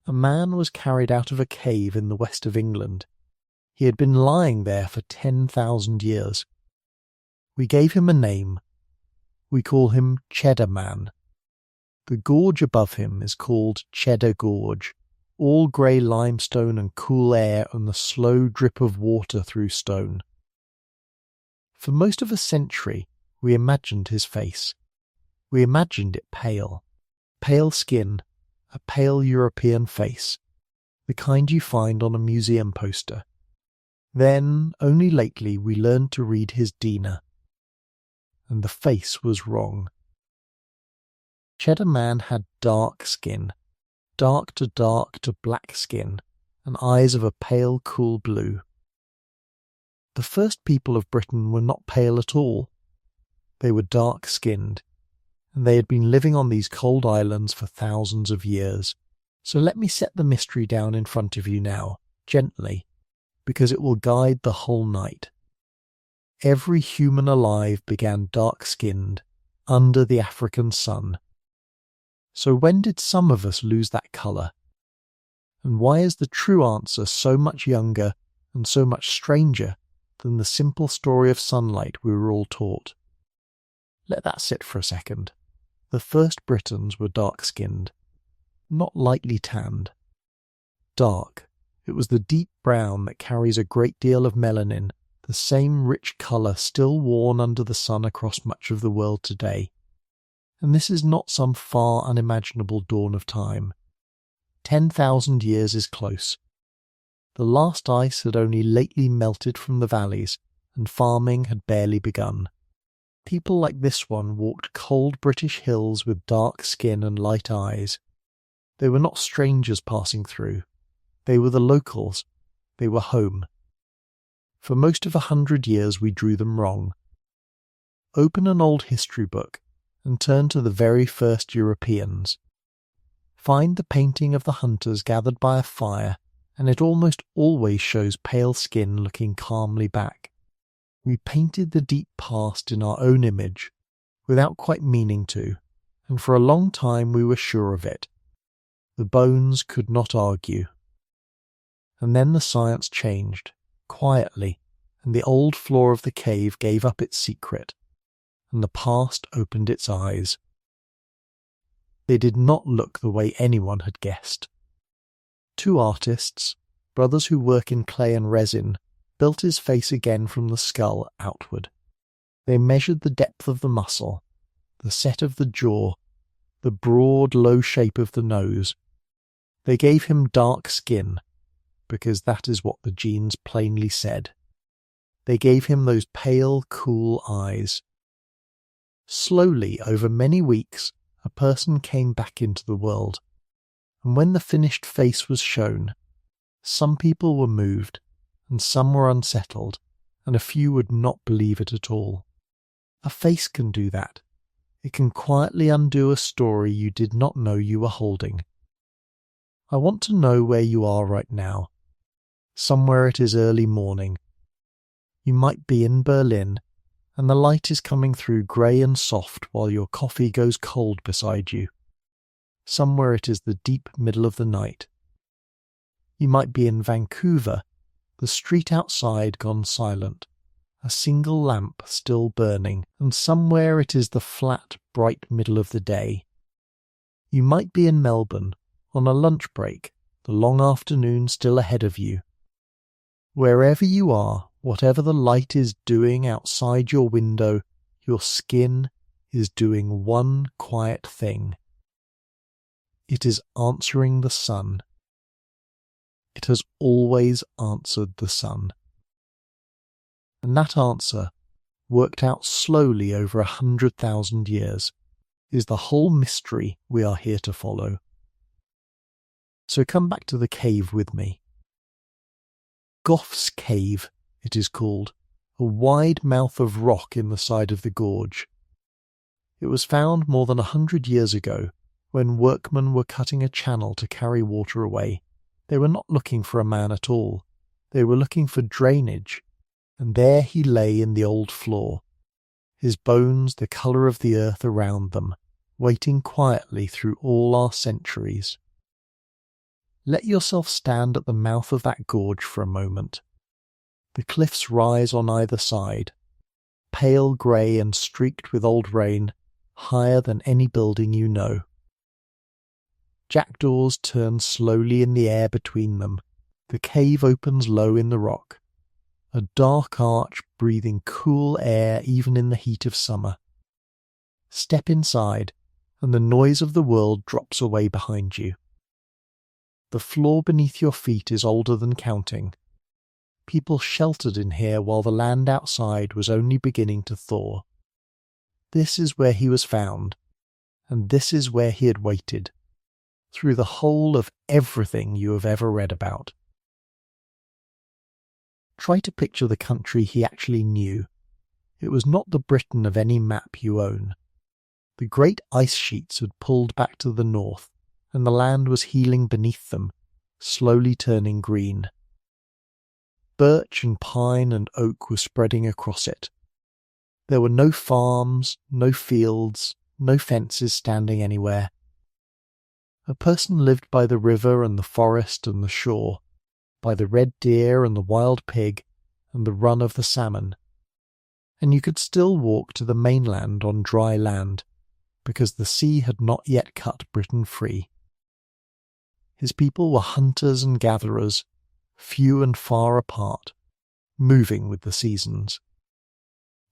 a man was carried out of a cave in the west of England. He had been lying there for 10,000 years. We gave him a name. We call him Cheddar Man. The gorge above him is called Cheddar Gorge, all grey limestone and cool air and the slow drip of water through stone. For most of a century, we imagined his face. We imagined it pale. Pale skin, a pale European face, the kind you find on a museum poster. Then, only lately, we learned to read his Dina. And the face was wrong. Cheddar Man had dark skin, dark to black skin, and eyes of a pale, cool blue. The first people of Britain were not pale at all. They were dark-skinned, and they had been living on these cold islands for thousands of years. So let me set the mystery down in front of you now, gently, because it will guide the whole night. Every human alive began dark-skinned, under the African sun. So when did some of us lose that colour? And why is the true answer so much younger and so much stranger than the simple story of sunlight we were all taught? Let that sit for a second. The first Britons were dark-skinned, not lightly tanned. Dark. It was the deep brown that carries a great deal of melanin, the same rich colour still worn under the sun across much of the world today. And this is not some far unimaginable dawn of time. 10,000 years is close. The last ice had only lately melted from the valleys, and farming had barely begun. People like this one walked cold British hills with dark skin and light eyes. They were not strangers passing through. They were the locals. They were home. For most of 100 years we drew them wrong. Open an old history book and turn to the very first Europeans. Find the painting of the hunters gathered by a fire, and it almost always shows pale skin looking calmly back. We painted the deep past in our own image, without quite meaning to, and for a long time we were sure of it. The bones could not argue. And then the science changed, quietly, and the old floor of the cave gave up its secret, and the past opened its eyes. They did not look the way anyone had guessed. Two artists, brothers who work in clay and resin, built his face again from the skull outward. They measured the depth of the muscle, the set of the jaw, the broad, low shape of the nose. They gave him dark skin, because that is what the genes plainly said. They gave him those pale, cool eyes. Slowly, over many weeks, a person came back into the world, and when the finished face was shown, some people were moved, and some were unsettled, and a few would not believe it at all. A face can do that. It can quietly undo a story you did not know you were holding. I want to know where you are right now. Somewhere it is early morning. You might be in Berlin, and the light is coming through grey and soft while your coffee goes cold beside you. Somewhere it is the deep middle of the night. You might be in Vancouver, the street outside gone silent, a single lamp still burning, and somewhere it is the flat, bright middle of the day. You might be in Melbourne, on a lunch break, the long afternoon still ahead of you. Wherever you are, whatever the light is doing outside your window, your skin is doing one quiet thing. It is answering the sun. It has always answered the sun. And that answer, worked out slowly over 100,000 years, is the whole mystery we are here to follow. So come back to the cave with me. Gough's Cave, it is called, a wide mouth of rock in the side of the gorge. It was found more than 100 years ago, when workmen were cutting a channel to carry water away. They were not looking for a man at all. They were looking for drainage, and there he lay in the old floor, his bones the colour of the earth around them, waiting quietly through all our centuries. Let yourself stand at the mouth of that gorge for a moment. The cliffs rise on either side, pale grey and streaked with old rain, higher than any building you know. Jackdaws turn slowly in the air between them. The cave opens low in the rock, a dark arch breathing cool air even in the heat of summer. Step inside, and the noise of the world drops away behind you. The floor beneath your feet is older than counting. People sheltered in here while the land outside was only beginning to thaw. This is where he was found, and this is where he had waited, through the whole of everything you have ever read about. Try to picture the country he actually knew. It was not the Britain of any map you own. The great ice sheets had pulled back to the north, and the land was healing beneath them, slowly turning green. Birch and pine and oak were spreading across it. There were no farms, no fields, no fences standing anywhere. A person lived by the river and the forest and the shore, by the red deer and the wild pig and the run of the salmon. And you could still walk to the mainland on dry land, because the sea had not yet cut Britain free. His people were hunters and gatherers, few and far apart, moving with the seasons.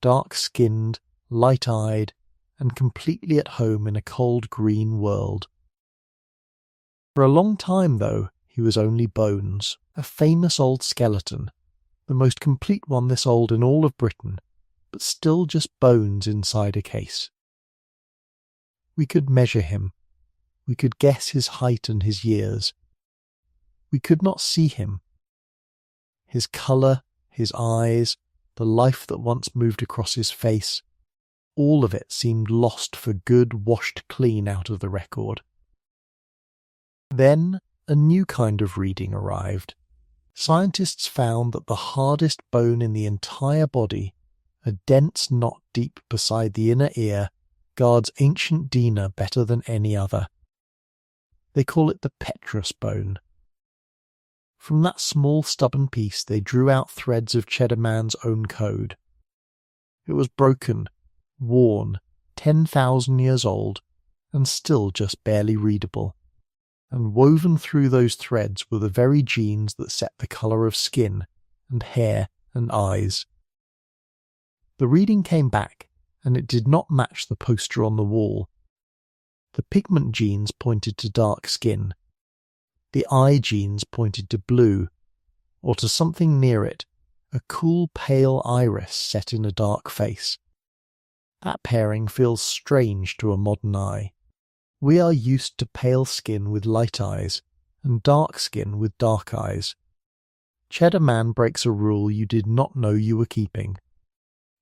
Dark-skinned, light-eyed, and completely at home in a cold green world. For a long time, though, he was only bones, a famous old skeleton, the most complete one this old in all of Britain, but still just bones inside a case. We could measure him. We could guess his height and his years. We could not see him. His colour, his eyes, the life that once moved across his face, all of it seemed lost for good, washed clean out of the record. Then a new kind of reading arrived. Scientists found that the hardest bone in the entire body, a dense knot deep beside the inner ear, guards ancient Dina better than any other. They call it the petrous bone. From that small stubborn piece they drew out threads of Cheddar Man's own code. It was broken, worn, 10,000 years old, and still just barely readable. And woven through those threads were the very genes that set the colour of skin, and hair, and eyes. The reading came back, and it did not match the poster on the wall. The pigment genes pointed to dark skin. The eye genes pointed to blue, or to something near it, a cool pale iris set in a dark face. That pairing feels strange to a modern eye. We are used to pale skin with light eyes, and dark skin with dark eyes. Cheddar Man breaks a rule you did not know you were keeping.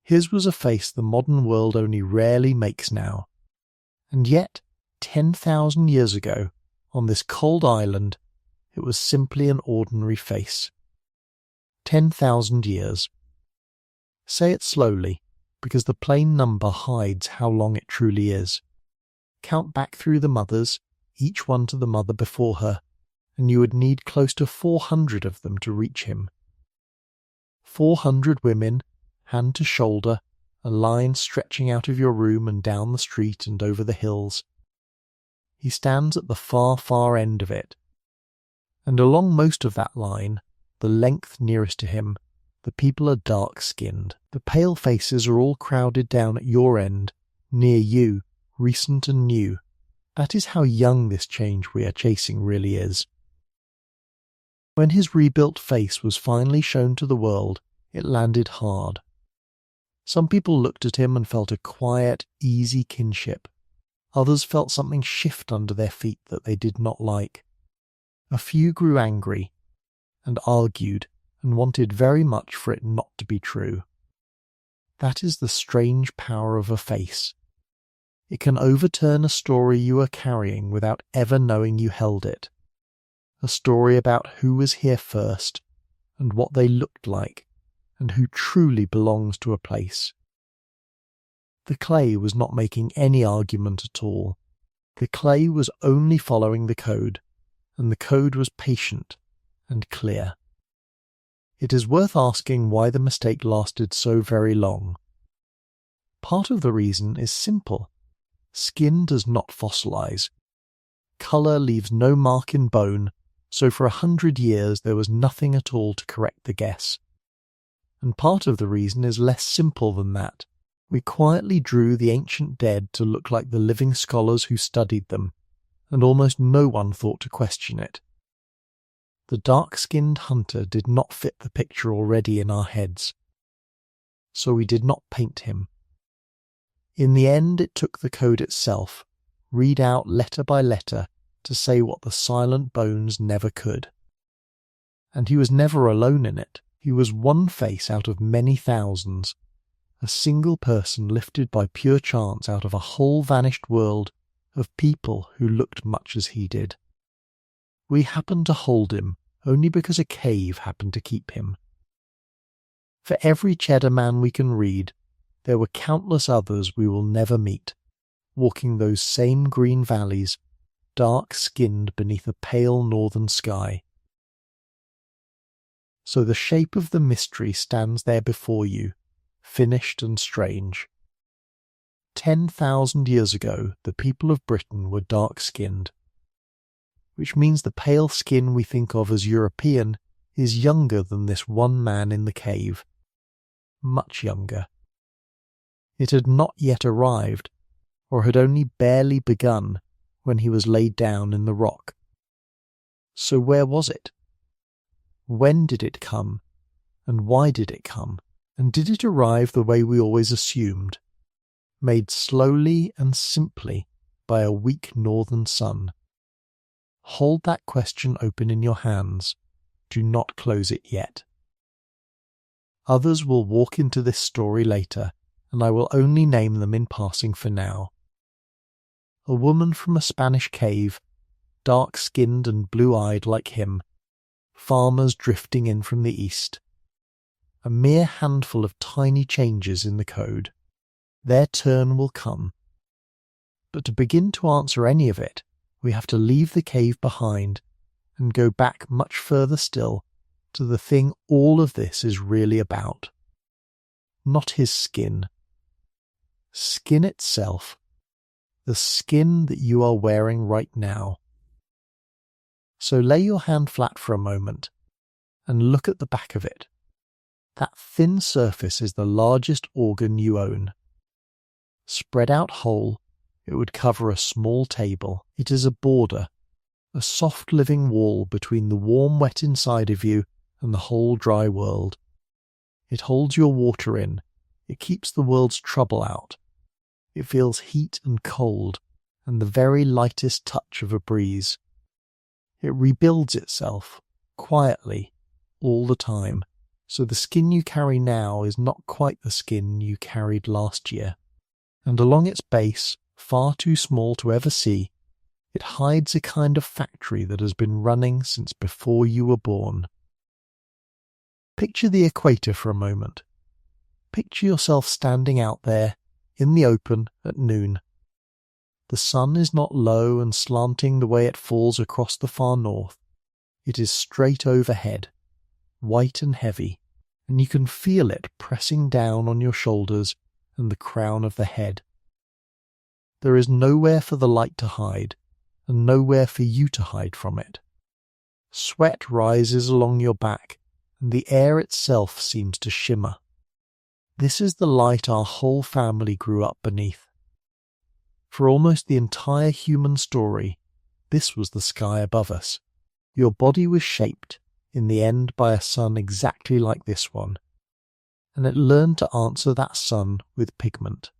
His was a face the modern world only rarely makes now. And yet, 10,000 years ago, on this cold island, it was simply an ordinary face. 10,000 years. Say it slowly, because the plain number hides how long it truly is. Count back through the mothers, each one to the mother before her, and you would need close to 400 of them to reach him. 400 women, hand to shoulder, a line stretching out of your room and down the street and over the hills. He stands at the far, far end of it. And along most of that line, the length nearest to him, the people are dark-skinned. The pale faces are all crowded down at your end, near you, recent and new. That is how young this change we are chasing really is. When his rebuilt face was finally shown to the world, it landed hard. Some people looked at him and felt a quiet, easy kinship. Others felt something shift under their feet that they did not like. A few grew angry, and argued, and wanted very much for it not to be true. That is the strange power of a face. It can overturn a story you are carrying without ever knowing you held it. A story about who was here first, and what they looked like, and who truly belongs to a place. The clay was not making any argument at all. The clay was only following the code, and the code was patient and clear. It is worth asking why the mistake lasted so very long. Part of the reason is simple. Skin does not fossilize. Colour leaves no mark in bone, so for 100 years there was nothing at all to correct the guess. And part of the reason is less simple than that. We quietly drew the ancient dead to look like the living scholars who studied them, and almost no one thought to question it. The dark-skinned hunter did not fit the picture already in our heads, so we did not paint him. In the end, it took the code itself, read out letter by letter, to say what the silent bones never could. And he was never alone in it. He was one face out of many thousands, a single person lifted by pure chance out of a whole vanished world of people who looked much as he did. We happened to hold him only because a cave happened to keep him. For every Cheddar Man we can read, there were countless others we will never meet, walking those same green valleys, dark-skinned beneath a pale northern sky. So the shape of the mystery stands there before you, finished and strange. 10,000 years ago, the people of Britain were dark-skinned, which means the pale skin we think of as European is younger than this one man in the cave. Much younger. It had not yet arrived, or had only barely begun, when he was laid down in the rock. So where was it? When did it come? And why did it come? And did it arrive the way we always assumed? Made slowly and simply by a weak northern sun. Hold that question open in your hands. Do not close it yet. Others will walk into this story later, and I will only name them in passing for now. A woman from a Spanish cave, dark-skinned and blue-eyed like him, farmers drifting in from the east. A mere handful of tiny changes in the code. Their turn will come. But to begin to answer any of it, we have to leave the cave behind and go back much further still to the thing all of this is really about. Not his skin. Skin itself. The skin that you are wearing right now. So lay your hand flat for a moment and look at the back of it. That thin surface is the largest organ you own. Spread out whole, it would cover a small table. It is a border, a soft living wall between the warm wet inside of you and the whole dry world. It holds your water in. It keeps the world's trouble out. It feels heat and cold and the very lightest touch of a breeze. It rebuilds itself, quietly, all the time, so the skin you carry now is not quite the skin you carried last year. And along its base, far too small to ever see, it hides a kind of factory that has been running since before you were born. Picture the equator for a moment. Picture yourself standing out there, in the open, at noon. The sun is not low and slanting the way it falls across the far north. It is straight overhead, white and heavy, and you can feel it pressing down on your shoulders and the crown of the head. There is nowhere for the light to hide, and nowhere for you to hide from it. Sweat rises along your back, and the air itself seems to shimmer. This is the light our whole family grew up beneath. For almost the entire human story, this was the sky above us. Your body was shaped, in the end, by a sun exactly like this one, and it learned to answer that sun with pigment.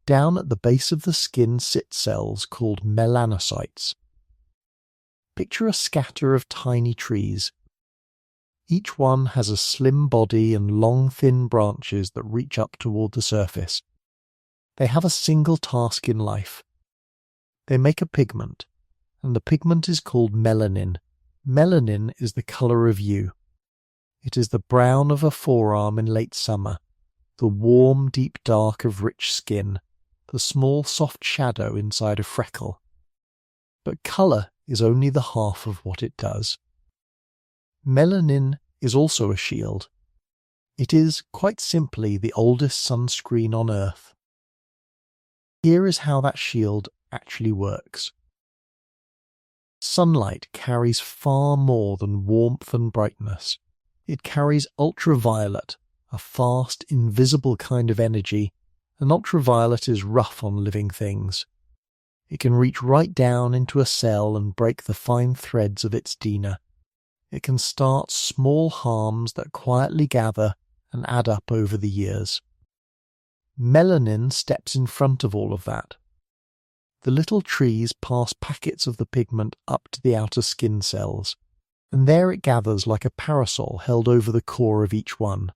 Down at the base of the skin sit cells called melanocytes. Picture a scatter of tiny trees. Each one has a slim body and long thin branches that reach up toward the surface. They have a single task in life. They make a pigment, and the pigment is called melanin. Melanin is the colour of you. It is the brown of a forearm in late summer, the warm deep dark of rich skin, the small soft shadow inside a freckle. But colour is only the half of what it does. Melanin is also a shield. It is, quite simply, the oldest sunscreen on Earth. Here is how that shield actually works. Sunlight carries far more than warmth and brightness. It carries ultraviolet, a fast, invisible kind of energy, and ultraviolet is rough on living things. It can reach right down into a cell and break the fine threads of its DNA. It can start small harms that quietly gather and add up over the years. Melanin steps in front of all of that. The little trees pass packets of the pigment up to the outer skin cells, and there it gathers like a parasol held over the core of each one.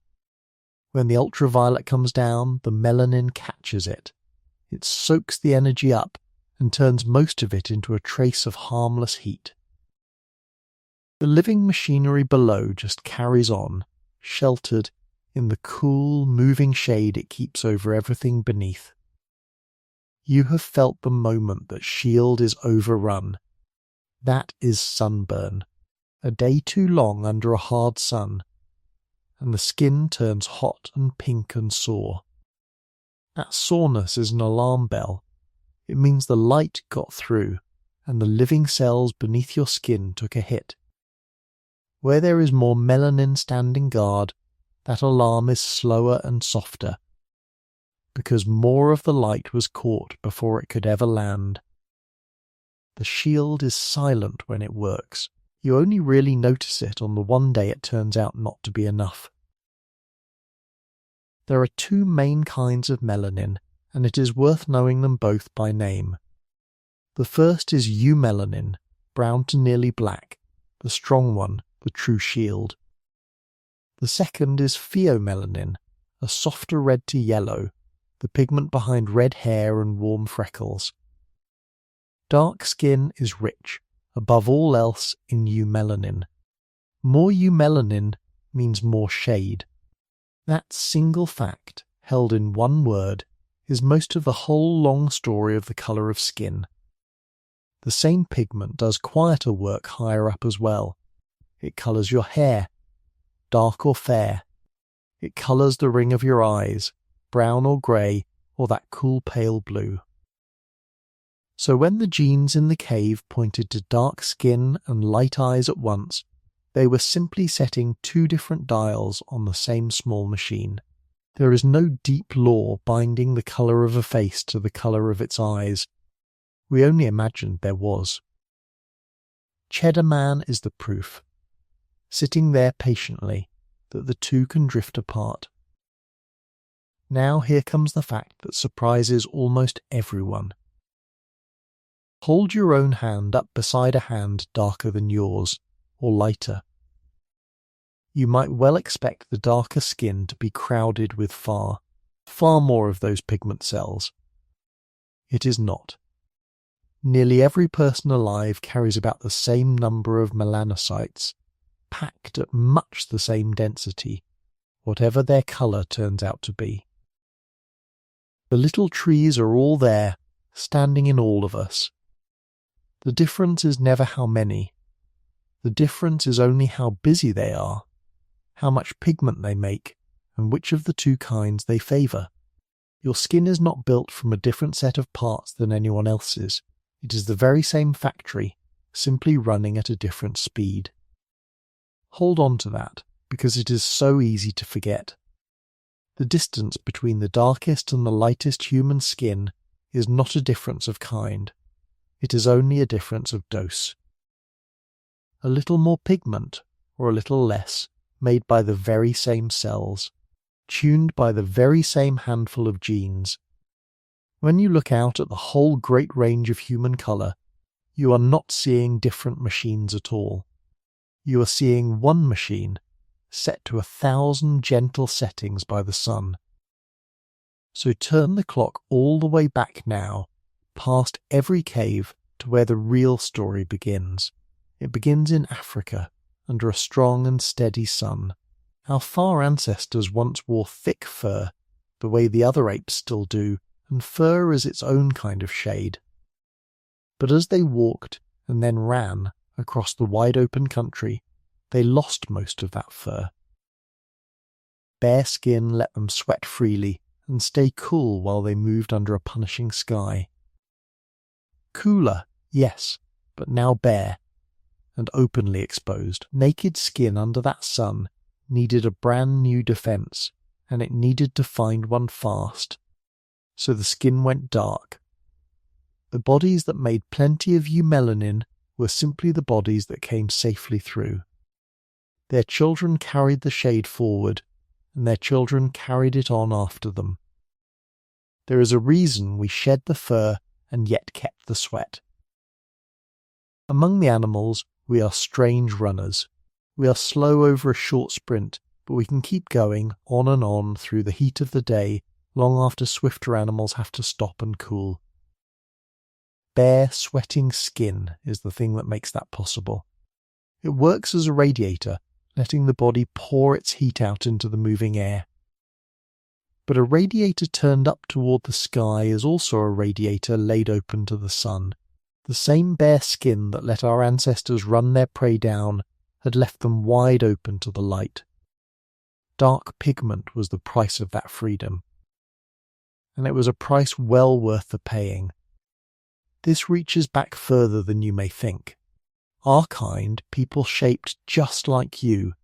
When the ultraviolet comes down, the melanin catches it. It soaks the energy up and turns most of it into a trace of harmless heat. The living machinery below just carries on, sheltered in the cool, moving shade it keeps over everything beneath. You have felt the moment that shield is overrun. That is sunburn, a day too long under a hard sun, and the skin turns hot and pink and sore. That soreness is an alarm bell. It means the light got through, and the living cells beneath your skin took a hit. Where there is more melanin standing guard, that alarm is slower and softer, because more of the light was caught before it could ever land. The shield is silent when it works. You only really notice it on the one day it turns out not to be enough. There are two main kinds of melanin, and it is worth knowing them both by name. The first is eumelanin, brown to nearly black, the strong one, the true shield. The second is pheomelanin, a softer red to yellow, the pigment behind red hair and warm freckles. Dark skin is rich, above all else, in eumelanin. More eumelanin means more shade. That single fact, held in one word, is most of the whole long story of the colour of skin. The same pigment does quieter work higher up as well. It colours your hair, dark or fair. It colours the ring of your eyes, brown or grey, or that cool pale blue. So when the genes in the cave pointed to dark skin and light eyes at once, they were simply setting two different dials on the same small machine. There is no deep law binding the colour of a face to the colour of its eyes. We only imagined there was. Cheddar Man is the proof, sitting there patiently, that the two can drift apart. Now here comes the fact that surprises almost everyone. Hold your own hand up beside a hand darker than yours, or lighter. You might well expect the darker skin to be crowded with far more of those pigment cells. It is not. Nearly every person alive carries about the same number of melanocytes, packed at much the same density, whatever their colour turns out to be. The little trees are all there, standing in all of us. The difference is never how many. The difference is only how busy they are, how much pigment they make, and which of the two kinds they favour. Your skin is not built from a different set of parts than anyone else's. It is the very same factory, simply running at a different speed. Hold on to that, because it is so easy to forget. The distance between the darkest and the lightest human skin is not a difference of kind. It is only a difference of dose. A little more pigment, or a little less, made by the very same cells, tuned by the very same handful of genes. When you look out at the whole great range of human colour, you are not seeing different machines at all. You are seeing one machine, set to 1,000 gentle settings by the sun. So turn the clock all the way back now, past every cave, to where the real story begins. It begins in Africa, under a strong and steady sun. Our far ancestors once wore thick fur, the way the other apes still do, and fur is its own kind of shade. But as they walked and then ran across the wide-open country, they lost most of that fur. Bare skin let them sweat freely and stay cool while they moved under a punishing sky. Cooler, yes, but now bare and openly exposed. Naked skin under that sun needed a brand new defense, and it needed to find one fast. So the skin went dark. The bodies that made plenty of melanin were simply the bodies that came safely through. Their children carried the shade forward, and their children carried it on after them. There is a reason we shed the fur and yet kept the sweat. Among the animals, we are strange runners. We are slow over a short sprint, but we can keep going on and on through the heat of the day, long after swifter animals have to stop and cool. Bare, sweating skin is the thing that makes that possible. It works as a radiator, letting the body pour its heat out into the moving air. But a radiator turned up toward the sky is also a radiator laid open to the sun. The same bare skin that let our ancestors run their prey down had left them wide open to the light. Dark pigment was the price of that freedom. And it was a price well worth the paying. This reaches back further than you may think. Our kind, people shaped just like you,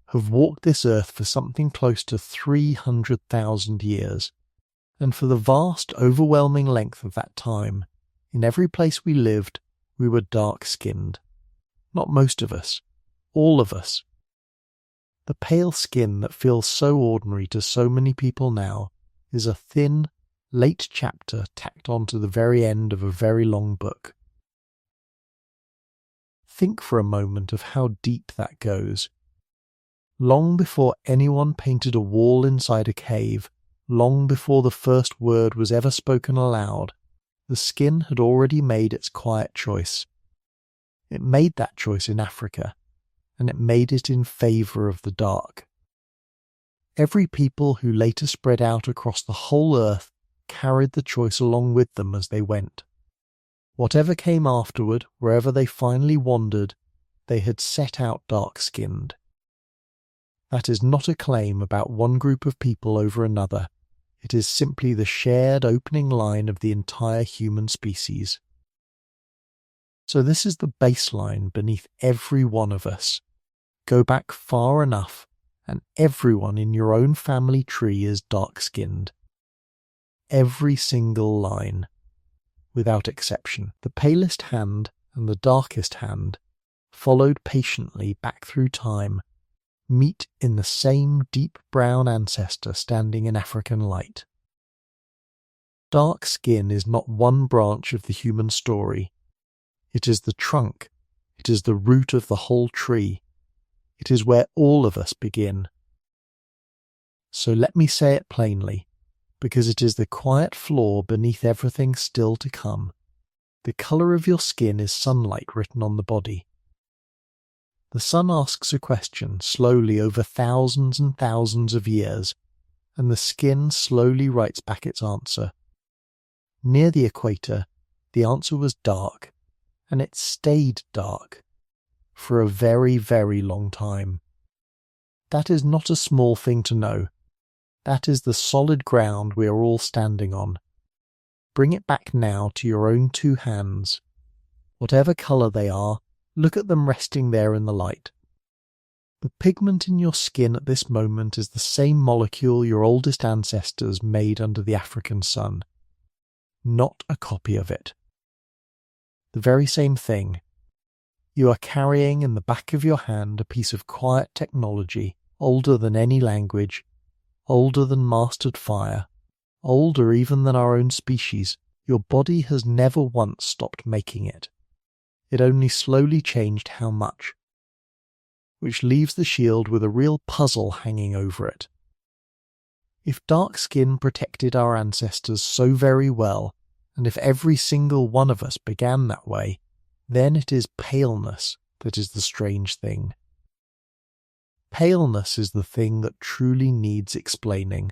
have walked this earth for something close to 300,000 years. And for the vast, overwhelming length of that time, in every place we lived, we were dark-skinned. Not most of us. All of us. The pale skin that feels so ordinary to so many people now is a thin, late chapter tacked on to the very end of a very long book. Think for a moment of how deep that goes. Long before anyone painted a wall inside a cave, long before the first word was ever spoken aloud, the skin had already made its quiet choice. It made that choice in Africa, and it made it in favour of the dark. Every people who later spread out across the whole earth carried the choice along with them as they went. Whatever came afterward, wherever they finally wandered, they had set out dark-skinned. That is not a claim about one group of people over another. It is simply the shared opening line of the entire human species. So this is the baseline beneath every one of us. Go back far enough, and everyone in your own family tree is dark-skinned. Every single line, without exception. The palest hand and the darkest hand, followed patiently back through time, meet in the same deep brown ancestor standing in African light. Dark skin is not one branch of the human story. It is the trunk. It is the root of the whole tree. It is where all of us begin. So let me say it plainly, because it is the quiet flaw beneath everything still to come. The colour of your skin is sunlight written on the body. The sun asks a question slowly over thousands and thousands of years, and the skin slowly writes back its answer. Near the equator, the answer was dark, and it stayed dark for a very, very long time. That is not a small thing to know. That is the solid ground we are all standing on. Bring it back now to your own two hands. Whatever colour they are, look at them resting there in the light. The pigment in your skin at this moment is the same molecule your oldest ancestors made under the African sun. Not a copy of it. The very same thing. You are carrying in the back of your hand a piece of quiet technology, older than any language, older than mastered fire, older even than our own species. Your body has never once stopped making it. It only slowly changed how much. Which leaves the shield with a real puzzle hanging over it. If dark skin protected our ancestors so very well, and if every single one of us began that way, then it is paleness that is the strange thing. Paleness is the thing that truly needs explaining.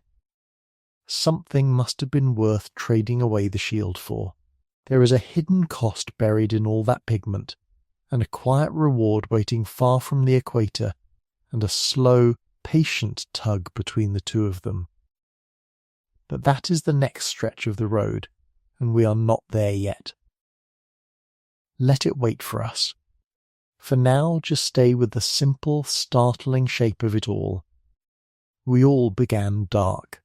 Something must have been worth trading away the shield for. There is a hidden cost buried in all that pigment, and a quiet reward waiting far from the equator, and a slow, patient tug between the two of them. But that is the next stretch of the road, and we are not there yet. Let it wait for us. For now, just stay with the simple, startling shape of it all. We all began dark.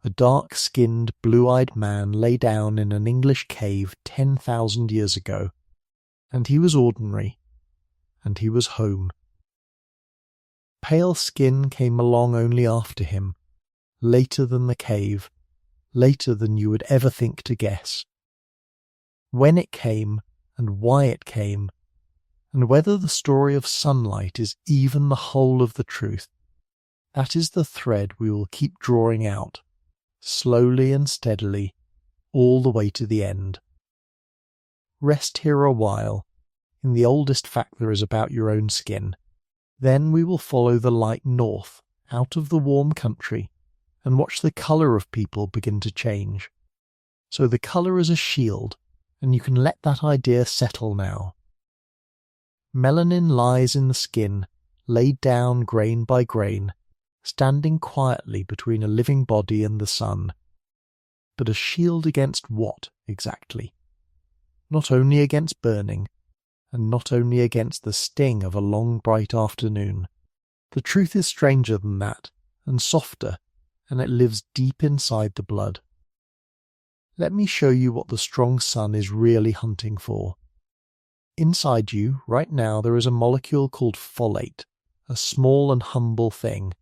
A dark-skinned, blue-eyed man lay down in an English cave 10,000 years ago, and he was ordinary, and he was home. Pale skin came along only after him, later than the cave, later than you would ever think to guess. When it came, and why it came, and whether the story of sunlight is even the whole of the truth, that is the thread we will keep drawing out, slowly and steadily, all the way to the end. Rest here a while, in the oldest fact there is about your own skin. Then we will follow the light north, out of the warm country, and watch the colour of people begin to change. So the colour is a shield, and you can let that idea settle now. Melanin lies in the skin, laid down grain by grain, standing quietly between a living body and the sun. But a shield against what, exactly? Not only against burning, and not only against the sting of a long bright afternoon. The truth is stranger than that, and softer, and it lives deep inside the blood. Let me show you what the strong sun is really hunting for. Inside you, right now, there is a molecule called folate, a small and humble thing.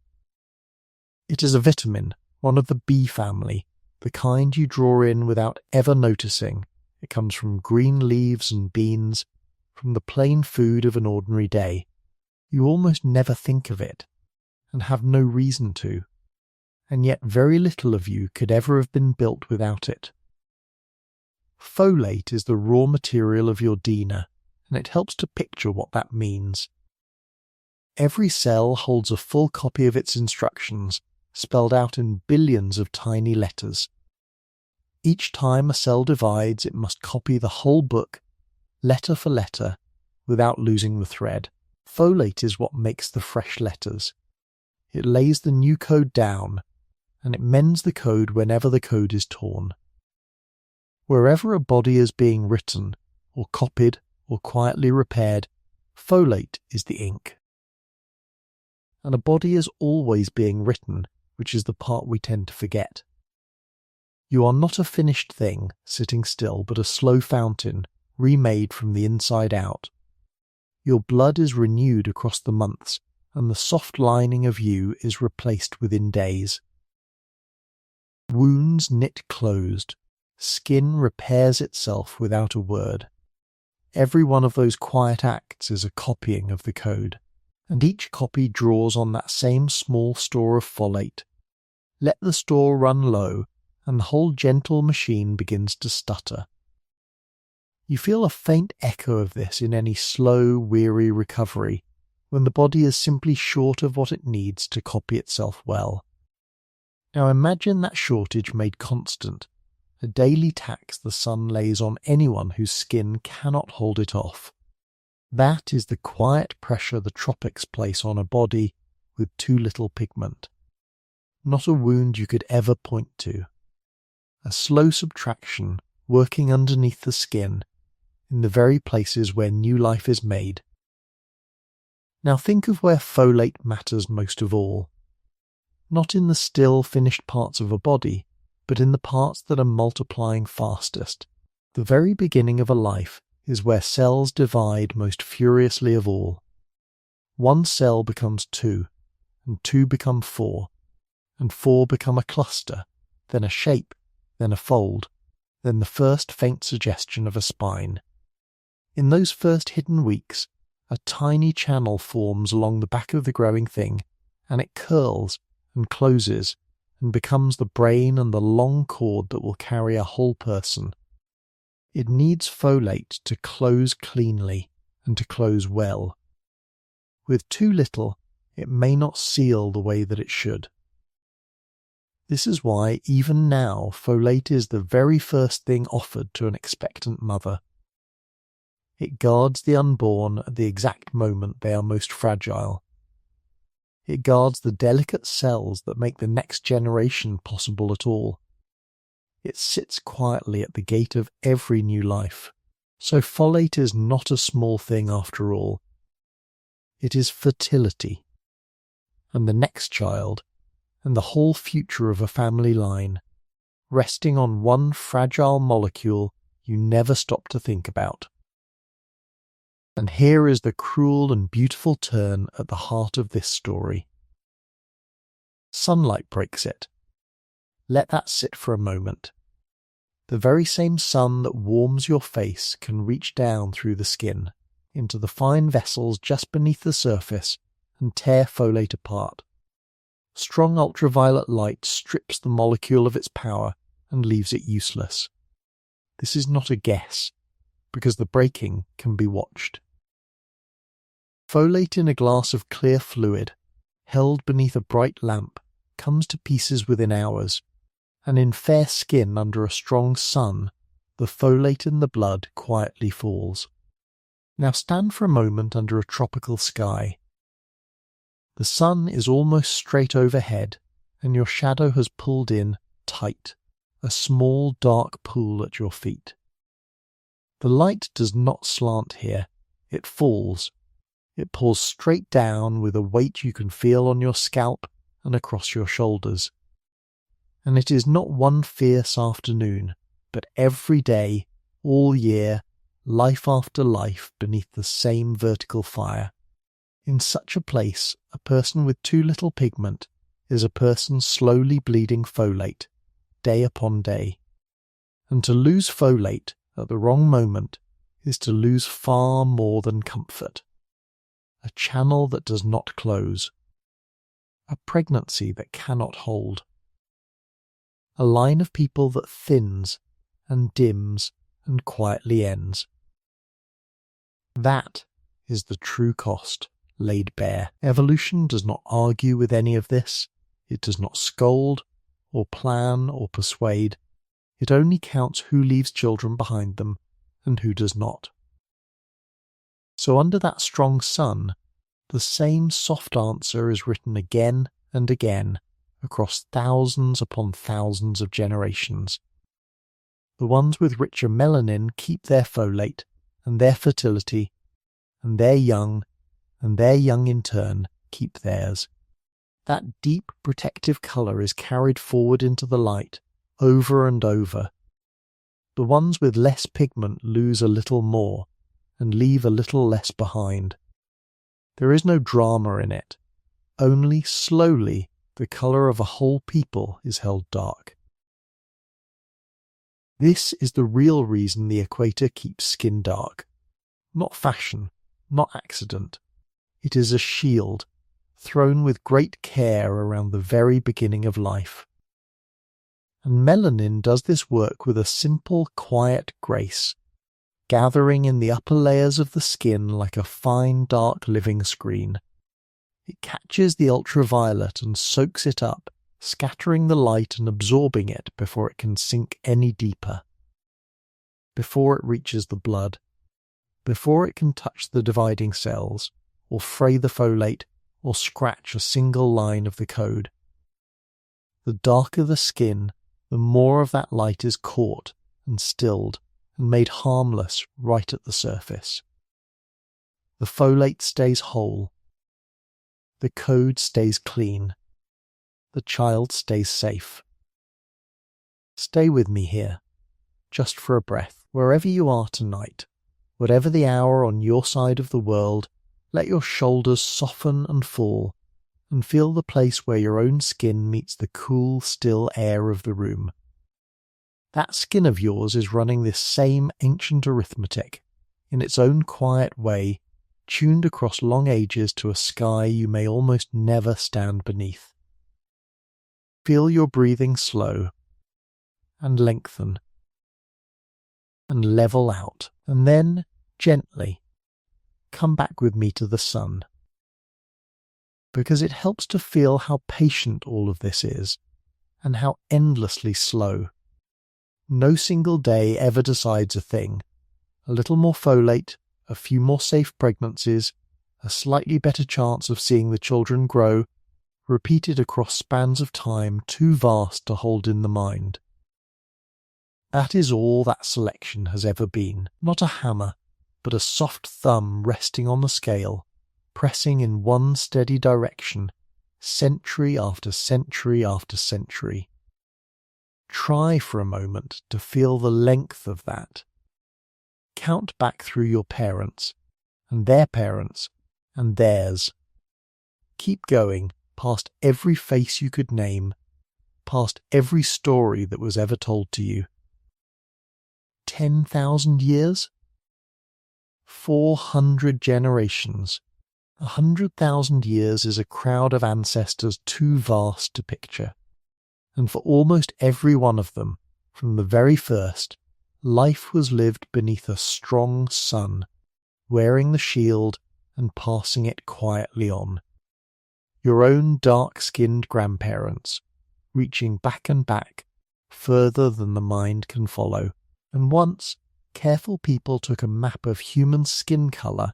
It is a vitamin, one of the B family, the kind you draw in without ever noticing. It comes from green leaves and beans, from the plain food of an ordinary day. You almost never think of it, and have no reason to, and yet very little of you could ever have been built without it. Folate is the raw material of your DNA, and it helps to picture what that means. Every cell holds a full copy of its instructions, spelled out in billions of tiny letters. Each time a cell divides, it must copy the whole book, letter for letter, without losing the thread. Folate is what makes the fresh letters. It lays the new code down, and it mends the code whenever the code is torn. Wherever a body is being written, or copied, or quietly repaired, folate is the ink. And a body is always being written, which is the part we tend to forget. You are not a finished thing, sitting still, but a slow fountain, remade from the inside out. Your blood is renewed across the months, and the soft lining of you is replaced within days. Wounds knit closed, skin repairs itself without a word. Every one of those quiet acts is a copying of the code, and each copy draws on that same small store of folate. Let the store run low, and the whole gentle machine begins to stutter. You feel a faint echo of this in any slow, weary recovery, when the body is simply short of what it needs to copy itself well. Now imagine that shortage made constant, a daily tax the sun lays on anyone whose skin cannot hold it off. That is the quiet pressure the tropics place on a body with too little pigment. Not a wound you could ever point to. A slow subtraction working underneath the skin, in the very places where new life is made. Now think of where folate matters most of all. Not in the still finished parts of a body, but in the parts that are multiplying fastest. The very beginning of a life is where cells divide most furiously of all. One cell becomes two, and two become four, and four become a cluster, then a shape, then a fold, then the first faint suggestion of a spine. In those first hidden weeks, a tiny channel forms along the back of the growing thing, and it curls and closes and becomes the brain and the long cord that will carry a whole person. It needs folate to close cleanly and to close well. With too little, it may not seal the way that it should. This is why, even now, folate is the very first thing offered to an expectant mother. It guards the unborn at the exact moment they are most fragile. It guards the delicate cells that make the next generation possible at all. It sits quietly at the gate of every new life. So folate is not a small thing after all. It is fertility. And the next child, and the whole future of a family line, resting on one fragile molecule you never stop to think about. And here is the cruel and beautiful turn at the heart of this story. Sunlight breaks it. Let that sit for a moment. The very same sun that warms your face can reach down through the skin, into the fine vessels just beneath the surface, and tear folate apart. Strong ultraviolet light strips the molecule of its power and leaves it useless. This is not a guess, because the breaking can be watched. Folate in a glass of clear fluid, held beneath a bright lamp, comes to pieces within hours, and in fair skin under a strong sun, the folate in the blood quietly falls. Now stand for a moment under a tropical sky. The sun is almost straight overhead, and your shadow has pulled in tight, a small dark pool at your feet. The light does not slant here, it falls. It pours straight down with a weight you can feel on your scalp and across your shoulders. And it is not one fierce afternoon, but every day, all year, life after life beneath the same vertical fire. In such a place, a person with too little pigment is a person slowly bleeding folate, day upon day. And to lose folate at the wrong moment is to lose far more than comfort. A channel that does not close. A pregnancy that cannot hold. A line of people that thins and dims and quietly ends. That is the true cost laid bare. Evolution does not argue with any of this. It does not scold or plan or persuade. It only counts who leaves children behind them and who does not. So under that strong sun, the same soft answer is written again and again across thousands upon thousands of generations. The ones with richer melanin keep their folate and their fertility, and their young in turn keep theirs. That deep protective colour is carried forward into the light, over and over. The ones with less pigment lose a little more, and leave a little less behind. There is no drama in it. Only slowly the colour of a whole people is held dark. This is the real reason the equator keeps skin dark. Not fashion, not accident. It is a shield, thrown with great care around the very beginning of life. And melanin does this work with a simple, quiet grace, gathering in the upper layers of the skin like a fine, dark living screen. It catches the ultraviolet and soaks it up, scattering the light and absorbing it before it can sink any deeper, before it reaches the blood, before it can touch the dividing cells, or fray the folate, or scratch a single line of the code. The darker the skin, the more of that light is caught and stilled and made harmless right at the surface. The folate stays whole. The code stays clean. The child stays safe. Stay with me here, just for a breath. Wherever you are tonight, whatever the hour on your side of the world, let your shoulders soften and fall, and feel the place where your own skin meets the cool, still air of the room. That skin of yours is running this same ancient arithmetic, in its own quiet way, tuned across long ages to a sky you may almost never stand beneath. Feel your breathing slow, and lengthen, and level out, and then, gently, come back with me to the sun. Because it helps to feel how patient all of this is, and how endlessly slow. No single day ever decides a thing. A little more folate, a few more safe pregnancies, a slightly better chance of seeing the children grow, repeated across spans of time too vast to hold in the mind. That is all that selection has ever been, not a hammer, but a soft thumb resting on the scale, pressing in one steady direction, century after century after century. Try for a moment to feel the length of that. Count back through your parents, and their parents, and theirs. Keep going past every face you could name, past every story that was ever told to you. 10,000 years? 400 generations. 100,000 years is a crowd of ancestors too vast to picture. And for almost every one of them, from the very first, life was lived beneath a strong sun, wearing the shield and passing it quietly on. Your own dark-skinned grandparents, reaching back and back, further than the mind can follow. And once, careful people took a map of human skin colour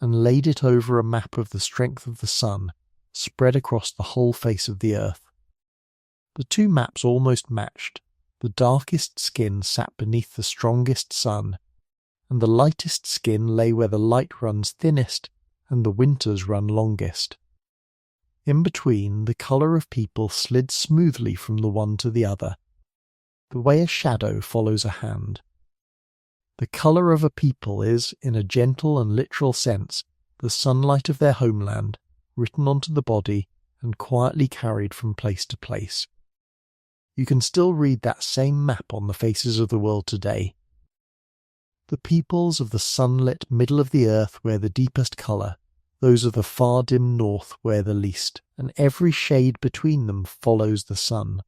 and laid it over a map of the strength of the sun, spread across the whole face of the earth. The two maps almost matched. The darkest skin sat beneath the strongest sun, and the lightest skin lay where the light runs thinnest and the winters run longest. In between, the colour of people slid smoothly from the one to the other, the way a shadow follows a hand. The colour of a people is, in a gentle and literal sense, the sunlight of their homeland, written onto the body and quietly carried from place to place. You can still read that same map on the faces of the world today. The peoples of the sunlit middle of the earth wear the deepest colour, those of the far dim north wear the least, and every shade between them follows the sun.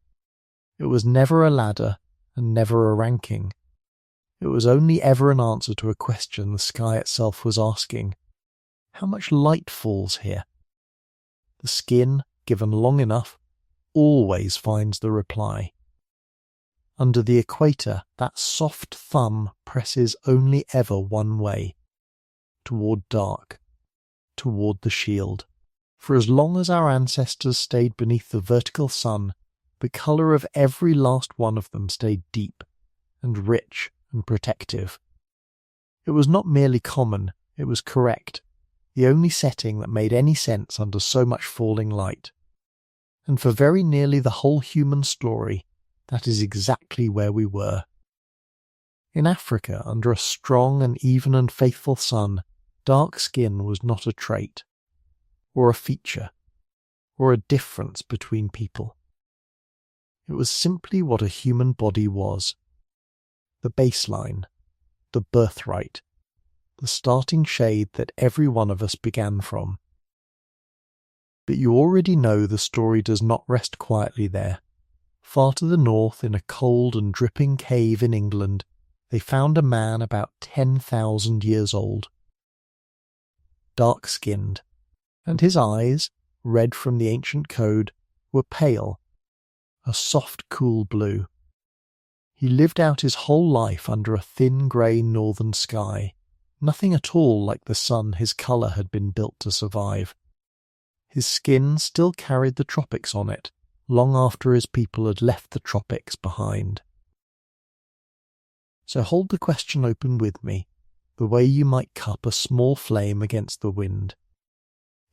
It was never a ladder and never a ranking. It was only ever an answer to a question the sky itself was asking. How much light falls here? The skin, given long enough, always finds the reply. Under the equator, that soft thumb presses only ever one way, toward dark, toward the shield. For as long as our ancestors stayed beneath the vertical sun, the colour of every last one of them stayed deep and rich and protective. It was not merely common, it was correct, the only setting that made any sense under so much falling light. And for very nearly the whole human story, that is exactly where we were. In Africa, under a strong and even and faithful sun, dark skin was not a trait, or a feature, or a difference between people. It was simply what a human body was. The baseline, the birthright, the starting shade that every one of us began from. But you already know the story does not rest quietly there. Far to the north, in a cold and dripping cave in England, they found a man about 10,000 years old. Dark-skinned, and his eyes, red from the ancient code, were pale, a soft cool blue. He lived out his whole life under a thin grey northern sky, nothing at all like the sun his colour had been built to survive. His skin still carried the tropics on it, long after his people had left the tropics behind. So hold the question open with me, the way you might cup a small flame against the wind.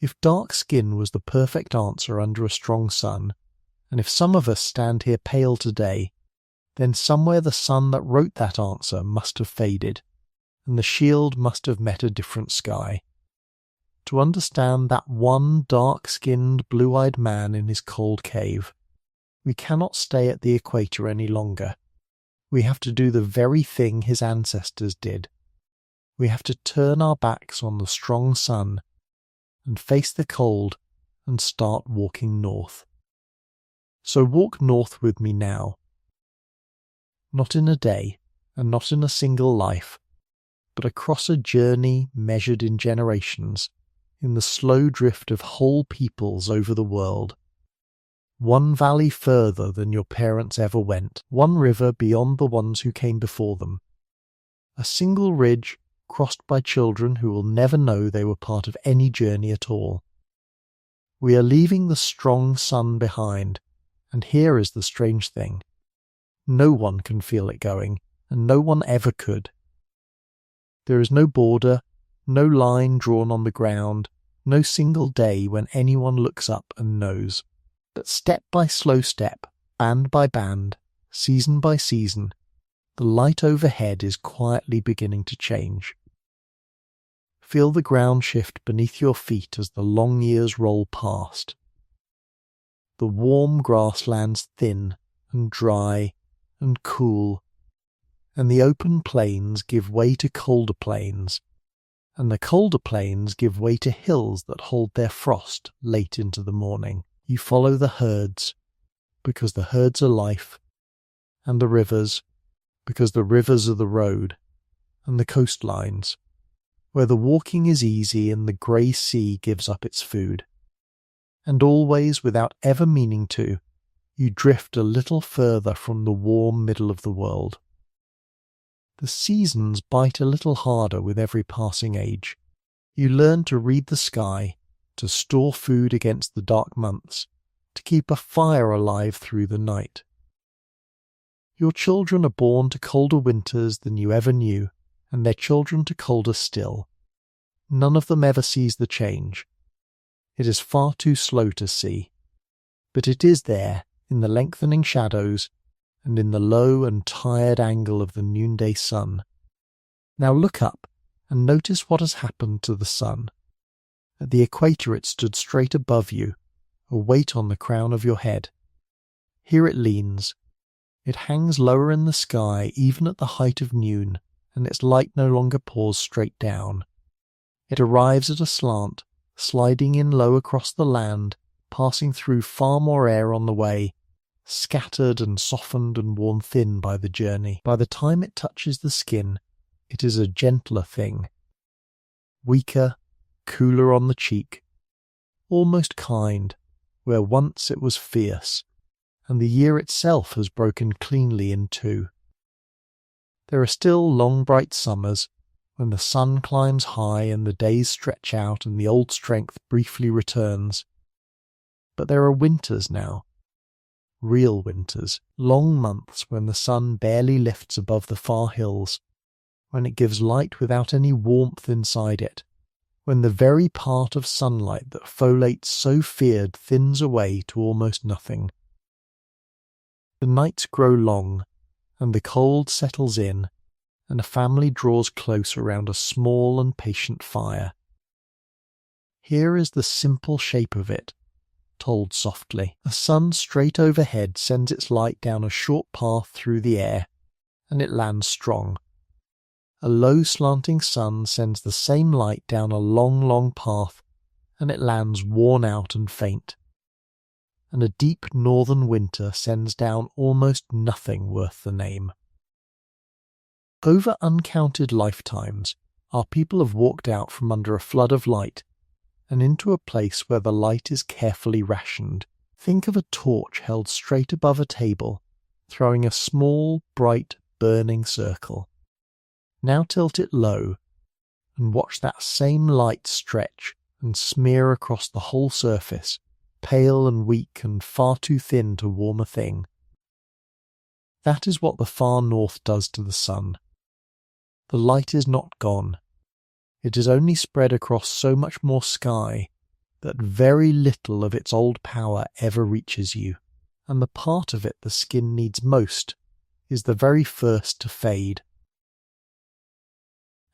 If dark skin was the perfect answer under a strong sun, and if some of us stand here pale today, then somewhere the sun that wrote that answer must have faded, and the shield must have met a different sky. To understand that one dark-skinned, blue-eyed man in his cold cave, we cannot stay at the equator any longer. We have to do the very thing his ancestors did. We have to turn our backs on the strong sun and face the cold and start walking north. So walk north with me now. Not in a day, and not in a single life, but across a journey measured in generations, in the slow drift of whole peoples over the world. One valley further than your parents ever went, one river beyond the ones who came before them. A single ridge crossed by children who will never know they were part of any journey at all. We are leaving the strong sun behind, and here is the strange thing. No one can feel it going, and no one ever could. There is no border, no line drawn on the ground, no single day when anyone looks up and knows. But step by slow step, band by band, season by season, the light overhead is quietly beginning to change. Feel the ground shift beneath your feet as the long years roll past. The warm grasslands thin and dry and cool, and the open plains give way to colder plains, and the colder plains give way to hills that hold their frost late into the morning. You follow the herds, because the herds are life, and the rivers, because the rivers are the road, and the coastlines, where the walking is easy and the grey sea gives up its food. And always, without ever meaning to, you drift a little further from the warm middle of the world. The seasons bite a little harder with every passing age. You learn to read the sky, to store food against the dark months, to keep a fire alive through the night. Your children are born to colder winters than you ever knew, and their children to colder still. None of them ever sees the change. It is far too slow to see, but it is there in the lengthening shadows and in the low and tired angle of the noonday sun. Now look up and notice what has happened to the sun. At the equator it stood straight above you, a weight on the crown of your head. Here it leans. It hangs lower in the sky even at the height of noon, and its light no longer pours straight down. It arrives at a slant, sliding in low across the land, passing through far more air on the way, scattered and softened and worn thin by the journey. By the time it touches the skin, it is a gentler thing, weaker, cooler on the cheek, almost kind, where once it was fierce, and the year itself has broken cleanly in two. There are still long bright summers, when the sun climbs high and the days stretch out and the old strength briefly returns. But there are winters now, real winters, long months when the sun barely lifts above the far hills, when it gives light without any warmth inside it, when the very part of sunlight that folate so feared thins away to almost nothing. The nights grow long, and the cold settles in, and a family draws close around a small and patient fire. Here is the simple shape of it, told softly. A sun straight overhead sends its light down a short path through the air, and it lands strong. A low slanting sun sends the same light down a long, long path, and it lands worn out and faint. And a deep northern winter sends down almost nothing worth the name. Over uncounted lifetimes, our people have walked out from under a flood of light and into a place where the light is carefully rationed. Think of a torch held straight above a table, throwing a small, bright, burning circle. Now tilt it low, and watch that same light stretch and smear across the whole surface, pale and weak and far too thin to warm a thing. That is what the far north does to the sun. The light is not gone. It is only spread across so much more sky that very little of its old power ever reaches you, and the part of it the skin needs most is the very first to fade.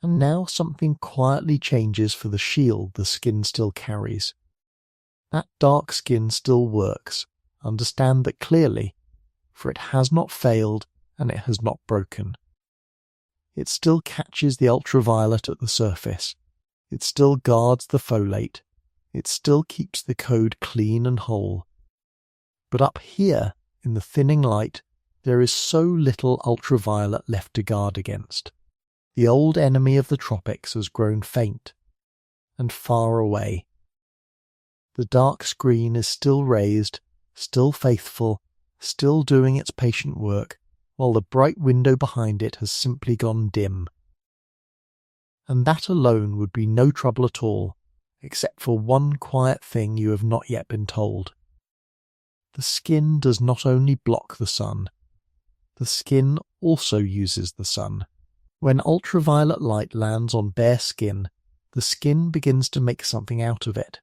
And now something quietly changes for the shield the skin still carries. That dark skin still works, understand that clearly, for it has not failed and it has not broken. It still catches the ultraviolet at the surface, it still guards the folate, it still keeps the code clean and whole. But up here, in the thinning light, there is so little ultraviolet left to guard against. The old enemy of the tropics has grown faint and far away. The dark screen is still raised, still faithful, still doing its patient work, while the bright window behind it has simply gone dim. and that alone would be no trouble at all, except for one quiet thing you have not yet been told. The skin does not only block the sun, the skin also uses the sun. When ultraviolet light lands on bare skin, the skin begins to make something out of it,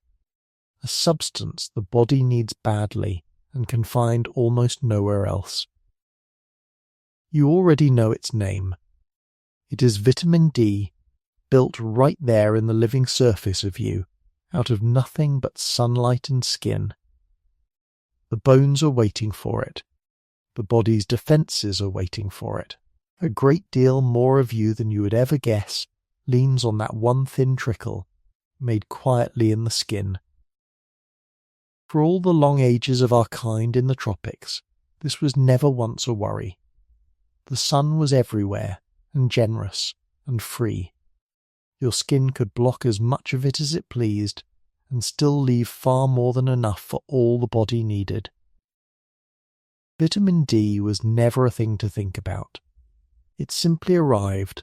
a substance the body needs badly and can find almost nowhere else. You already know its name. It is vitamin D, built right there in the living surface of you, out of nothing but sunlight and skin. The bones are waiting for it. The body's defences are waiting for it. A great deal more of you than you would ever guess leans on that one thin trickle, made quietly in the skin. For all the long ages of our kind in the tropics, this was never once a worry. The sun was everywhere, and generous, and free. Your skin could block as much of it as it pleased, and still leave far more than enough for all the body needed. Vitamin D was never a thing to think about. It simply arrived,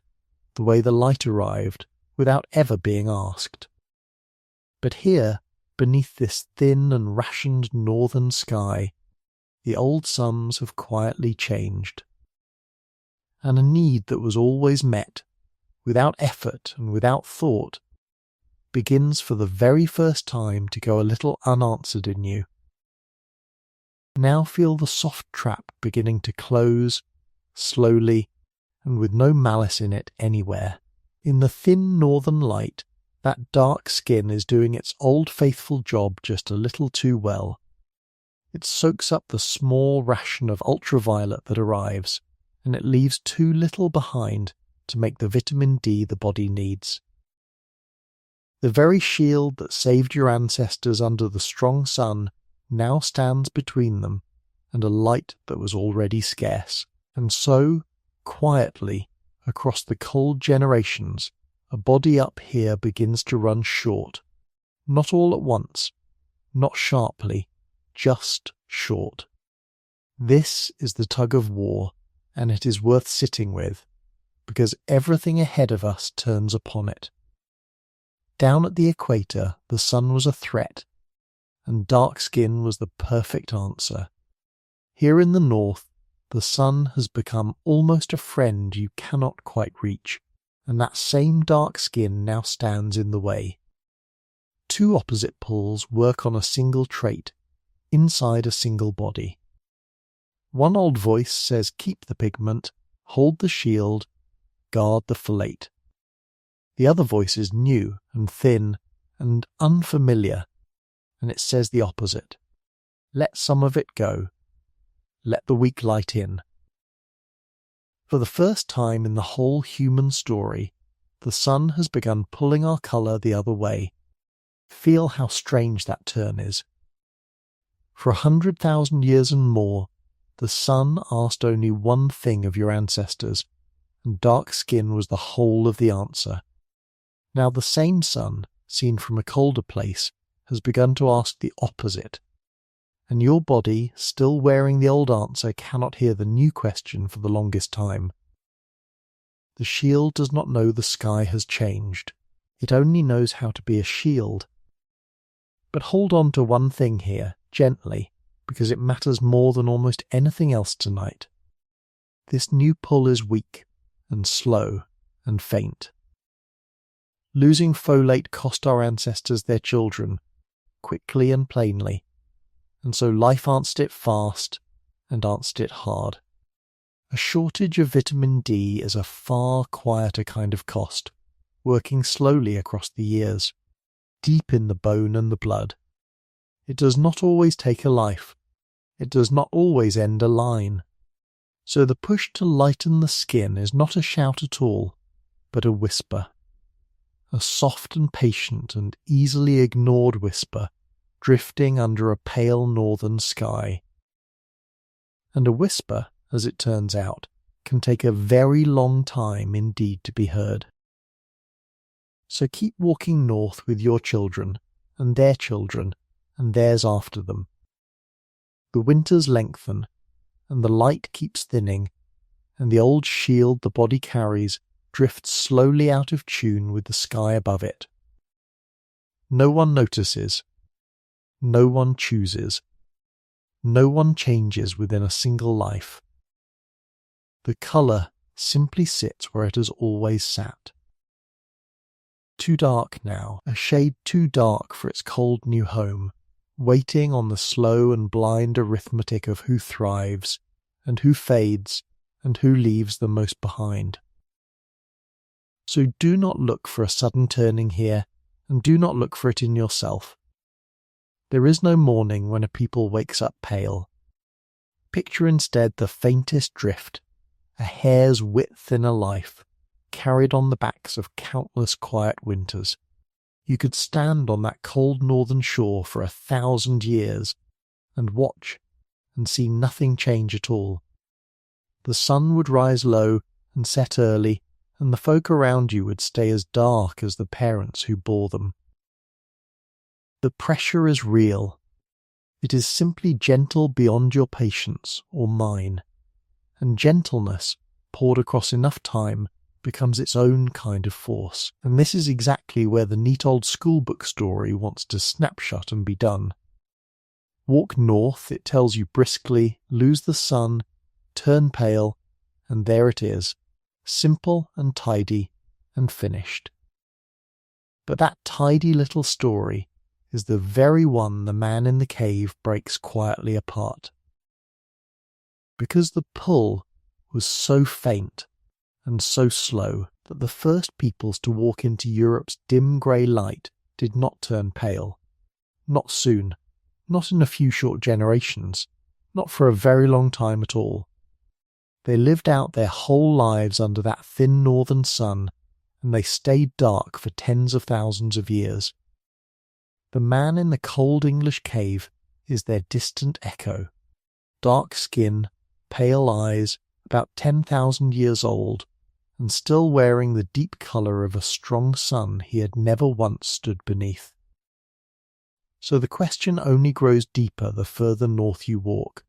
the way the light arrived, without ever being asked. But here, beneath this thin and rationed northern sky, the old suns have quietly changed. And a need that was always met, without effort and without thought, begins for the very first time to go a little unanswered in you. Now feel the soft trap beginning to close, slowly, and with no malice in it anywhere. In the thin northern light, that dark skin is doing its old faithful job just a little too well. It soaks up the small ration of ultraviolet that arrives, and it leaves too little behind to make the vitamin D the body needs. The very shield that saved your ancestors under the strong sun now stands between them and a light that was already scarce. And so, quietly, across the cold generations, a body up here begins to run short. Not all at once, not sharply, just short. This is the tug of war, and it is worth sitting with, because everything ahead of us turns upon it. Down at the equator, the sun was a threat, and dark skin was the perfect answer. Here in the north, the sun has become almost a friend you cannot quite reach, and that same dark skin now stands in the way. Two opposite poles work on a single trait, inside a single body. One old voice says keep the pigment, hold the shield, guard the folate. The other voice is new and thin and unfamiliar, and it says the opposite. Let some of it go. Let the weak light in. For the first time in the whole human story, the sun has begun pulling our colour the other way. Feel how strange that turn is. For 100,000 years and more, the sun asked only one thing of your ancestors, and dark skin was the whole of the answer. Now the same sun, seen from a colder place, has begun to ask the opposite, and your body, still wearing the old answer, cannot hear the new question for the longest time. The shield does not know the sky has changed. It only knows how to be a shield. But hold on to one thing here, gently, because it matters more than almost anything else tonight. This new pull is weak, and slow, and faint. Losing folate cost our ancestors their children, quickly and plainly, and so life answered it fast, and answered it hard. A shortage of vitamin D is a far quieter kind of cost, working slowly across the years, deep in the bone and the blood. It does not always take a life. It does not always end a line. So the push to lighten the skin is not a shout at all, but a whisper. A soft and patient and easily ignored whisper, drifting under a pale northern sky. And a whisper, as it turns out, can take a very long time indeed to be heard. So keep walking north with your children, and their children, and theirs after them. The winters lengthen, and the light keeps thinning, and the old shield the body carries drifts slowly out of tune with the sky above it. No one notices. No one chooses. No one changes within a single life. The colour simply sits where it has always sat. Too dark now, a shade too dark for its cold new home, waiting on the slow and blind arithmetic of who thrives, and who fades, and who leaves the most behind. So do not look for a sudden turning here, and do not look for it in yourself. There is no morning when a people wakes up pale. Picture instead the faintest drift, a hair's width in a life, carried on the backs of countless quiet winters. You could stand on that cold northern shore for 1,000 years and watch and see nothing change at all. The sun would rise low and set early, and the folk around you would stay as dark as the parents who bore them. The pressure is real. It is simply gentle beyond your patience or mine, and gentleness, poured across enough time, becomes its own kind of force. And this is exactly where the neat old schoolbook story wants to snapshot and be done. Walk north, it tells you briskly, lose the sun, turn pale, and there it is, simple and tidy and finished. But that tidy little story is the very one the man in the cave breaks quietly apart. Because the pull was so faint and so slow that the first peoples to walk into Europe's dim grey light did not turn pale. Not soon, not in a few short generations, not for a very long time at all. They lived out their whole lives under that thin northern sun, and they stayed dark for tens of thousands of years. The man in the cold English cave is their distant echo. Dark skin, pale eyes, about 10,000 years old, and still wearing the deep colour of a strong sun he had never once stood beneath. So the question only grows deeper the further north you walk.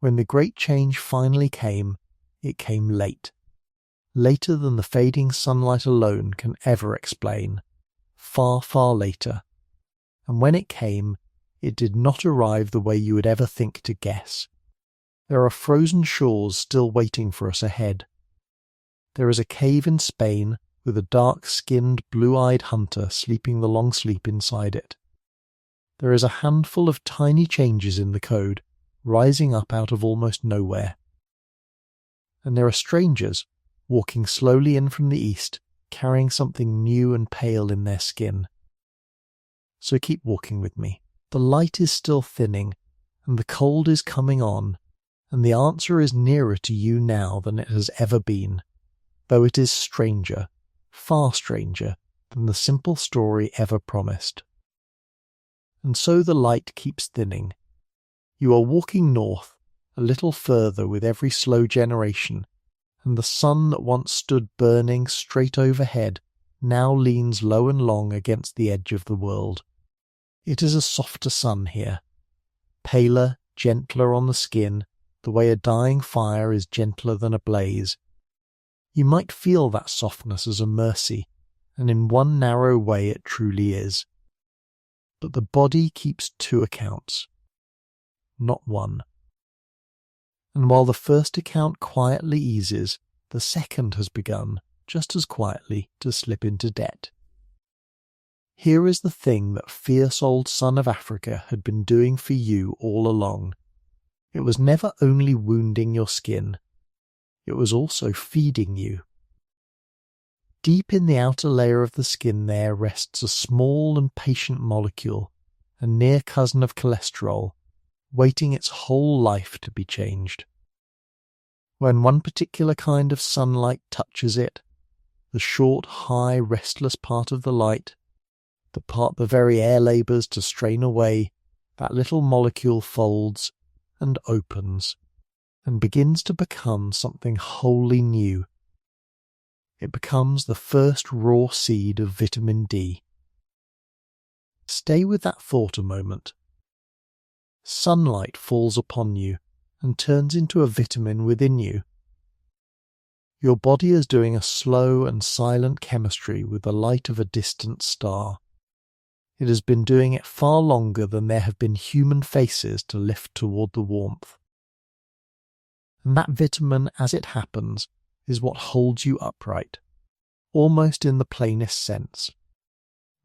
When the great change finally came, it came late. Later than the fading sunlight alone can ever explain. Far, far later. And when it came, it did not arrive the way you would ever think to guess. There are frozen shores still waiting for us ahead. There is a cave in Spain with a dark-skinned, blue-eyed hunter sleeping the long sleep inside it. There is a handful of tiny changes in the code, rising up out of almost nowhere. And there are strangers walking slowly in from the east, carrying something new and pale in their skin. So keep walking with me. The light is still thinning, and the cold is coming on, and the answer is nearer to you now than it has ever been, though it is stranger, far stranger, than the simple story ever promised. And so the light keeps thinning. You are walking north, a little further with every slow generation, and the sun that once stood burning straight overhead now leans low and long against the edge of the world. It is a softer sun here, paler, gentler on the skin, the way a dying fire is gentler than a blaze. You might feel that softness as a mercy, and in one narrow way it truly is. But the body keeps two accounts, not one. And while the first account quietly eases, the second has begun, just as quietly, to slip into debt. Here is the thing that fierce old son of Africa had been doing for you all along. It was never only wounding your skin, it was also feeding you. Deep in the outer layer of the skin there rests a small and patient molecule, a near cousin of cholesterol, waiting its whole life to be changed. When one particular kind of sunlight touches it, the short, high, restless part of the light, the part the very air labours to strain away, that little molecule folds and opens and begins to become something wholly new. It becomes the first raw seed of vitamin D. Stay with that thought a moment. Sunlight falls upon you and turns into a vitamin within you. Your body is doing a slow and silent chemistry with the light of a distant star. It has been doing it far longer than there have been human faces to lift toward the warmth. And that vitamin, as it happens, is what holds you upright, almost in the plainest sense.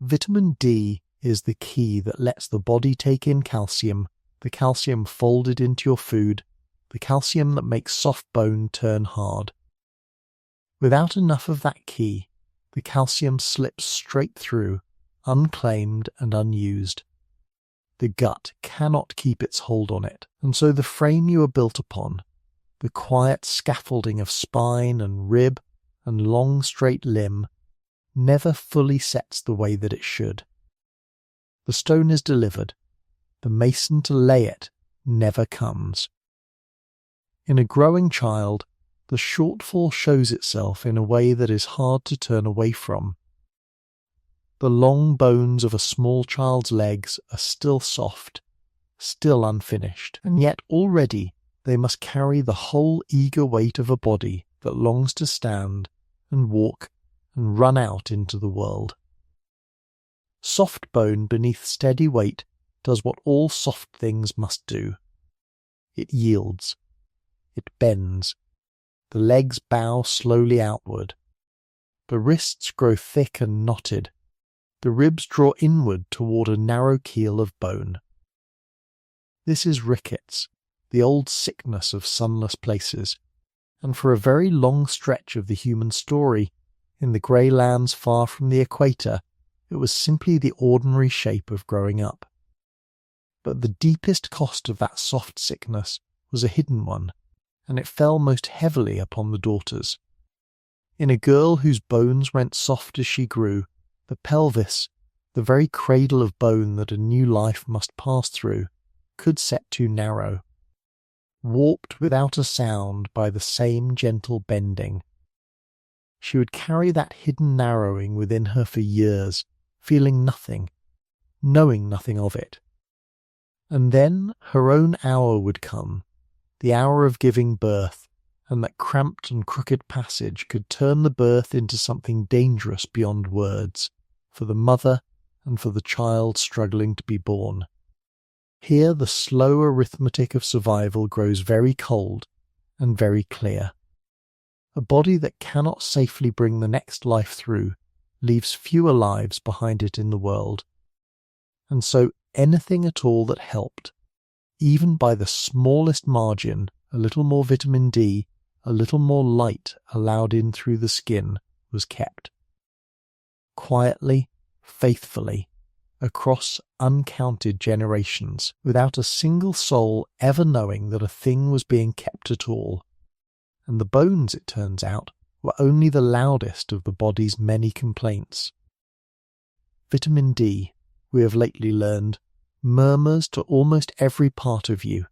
Vitamin D is the key that lets the body take in calcium, the calcium folded into your food, the calcium that makes soft bone turn hard. Without enough of that key, the calcium slips straight through, unclaimed and unused. The gut cannot keep its hold on it, and so the frame you are built upon, the quiet scaffolding of spine and rib and long straight limb, never fully sets the way that it should. The stone is delivered, the mason to lay it never comes. In a growing child, the shortfall shows itself in a way that is hard to turn away from. The long bones of a small child's legs are still soft, still unfinished, and yet already they must carry the whole eager weight of a body that longs to stand and walk and run out into the world. Soft bone beneath steady weight does what all soft things must do. It yields. It bends. The legs bow slowly outward. The wrists grow thick and knotted. The ribs draw inward toward a narrow keel of bone. This is rickets, the old sickness of sunless places, and for a very long stretch of the human story, in the grey lands far from the equator, it was simply the ordinary shape of growing up. But the deepest cost of that soft sickness was a hidden one, and it fell most heavily upon the daughters. In a girl whose bones went soft as she grew, the pelvis, the very cradle of bone that a new life must pass through, could set too narrow, warped without a sound by the same gentle bending. She would carry that hidden narrowing within her for years, feeling nothing, knowing nothing of it. And then her own hour would come, the hour of giving birth, and that cramped and crooked passage could turn the birth into something dangerous beyond words, for the mother and for the child struggling to be born. Here the slow arithmetic of survival grows very cold and very clear. A body that cannot safely bring the next life through leaves fewer lives behind it in the world. And so anything at all that helped, even by the smallest margin, a little more vitamin D, a little more light allowed in through the skin, was kept. Quietly, faithfully, across uncounted generations, without a single soul ever knowing that a thing was being kept at all. And the bones, it turns out, were only the loudest of the body's many complaints. Vitamin D, we have lately learned, murmurs to almost every part of you.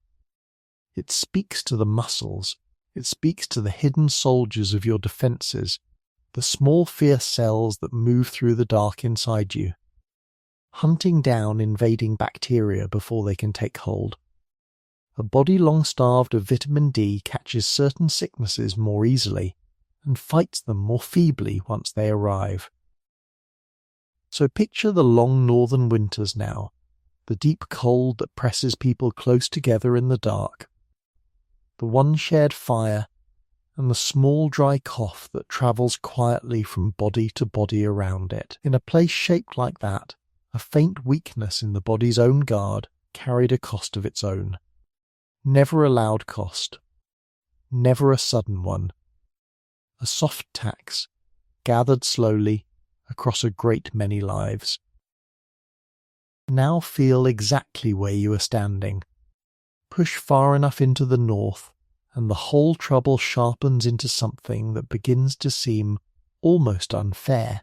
It speaks to the muscles, it speaks to the hidden soldiers of your defences, the small fierce cells that move through the dark inside you, hunting down invading bacteria before they can take hold. A body long starved of vitamin D catches certain sicknesses more easily, and fights them more feebly once they arrive. So picture the long northern winters now, the deep cold that presses people close together in the dark, the one shared fire, and the small dry cough that travels quietly from body to body around it. In a place shaped like that, a faint weakness in the body's own guard carried a cost of its own. Never a loud cost, never a sudden one. A soft tax, gathered slowly across a great many lives. Now feel exactly where you are standing. Push far enough into the north, and the whole trouble sharpens into something that begins to seem almost unfair.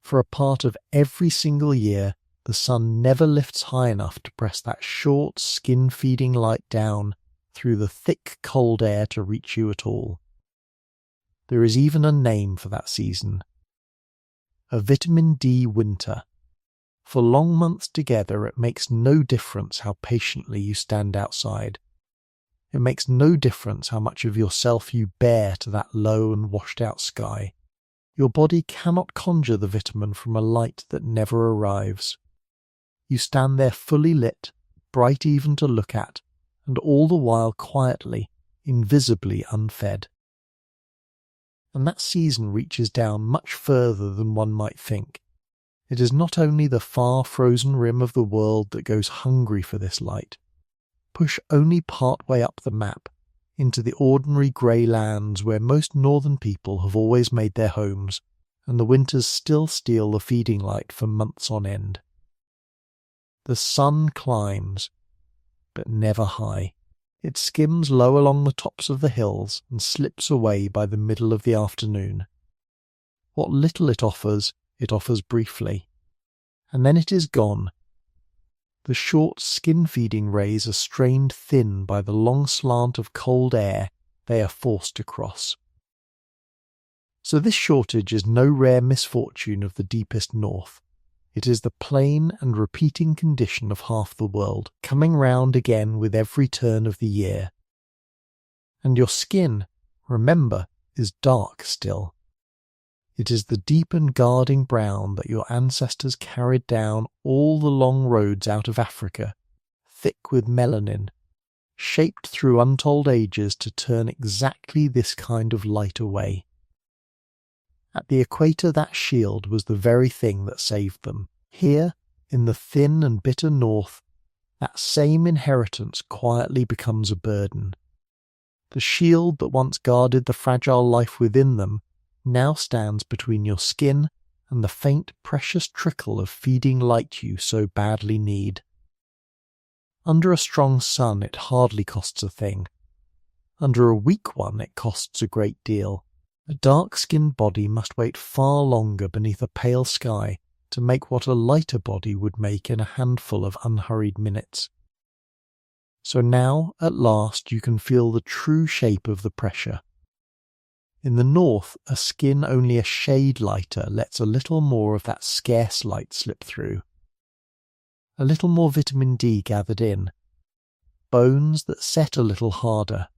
For a part of every single year, the sun never lifts high enough to press that short, skin-feeding light down through the thick, cold air to reach you at all. There is even a name for that season. A vitamin D winter. For long months together it makes no difference how patiently you stand outside. It makes no difference how much of yourself you bear to that low and washed out sky. Your body cannot conjure the vitamin from a light that never arrives. You stand there fully lit, bright even to look at, and all the while quietly, invisibly unfed. And that season reaches down much further than one might think. It is not only the far frozen rim of the world that goes hungry for this light. Push only part way up the map, into the ordinary grey lands where most northern people have always made their homes, and the winters still steal the feeding light for months on end. The sun climbs, but never high. It skims low along the tops of the hills and slips away by the middle of the afternoon. What little it offers briefly, and then it is gone. The short skin-feeding rays are strained thin by the long slant of cold air they are forced to cross. So this shortage is no rare misfortune of the deepest north. It is the plain and repeating condition of half the world, coming round again with every turn of the year. And your skin, remember, is dark still. It is the deep and guarding brown that your ancestors carried down all the long roads out of Africa, thick with melanin, shaped through untold ages to turn exactly this kind of light away. At the equator that shield was the very thing that saved them. Here, in the thin and bitter north, that same inheritance quietly becomes a burden. The shield that once guarded the fragile life within them now stands between your skin and the faint, precious trickle of feeding light you so badly need. Under a strong sun it hardly costs a thing. Under a weak one it costs a great deal. A dark-skinned body must wait far longer beneath a pale sky to make what a lighter body would make in a handful of unhurried minutes. So now, at last, you can feel the true shape of the pressure. In the north, a skin only a shade lighter lets a little more of that scarce light slip through. A little more vitamin D gathered in. Bones that set a little harder.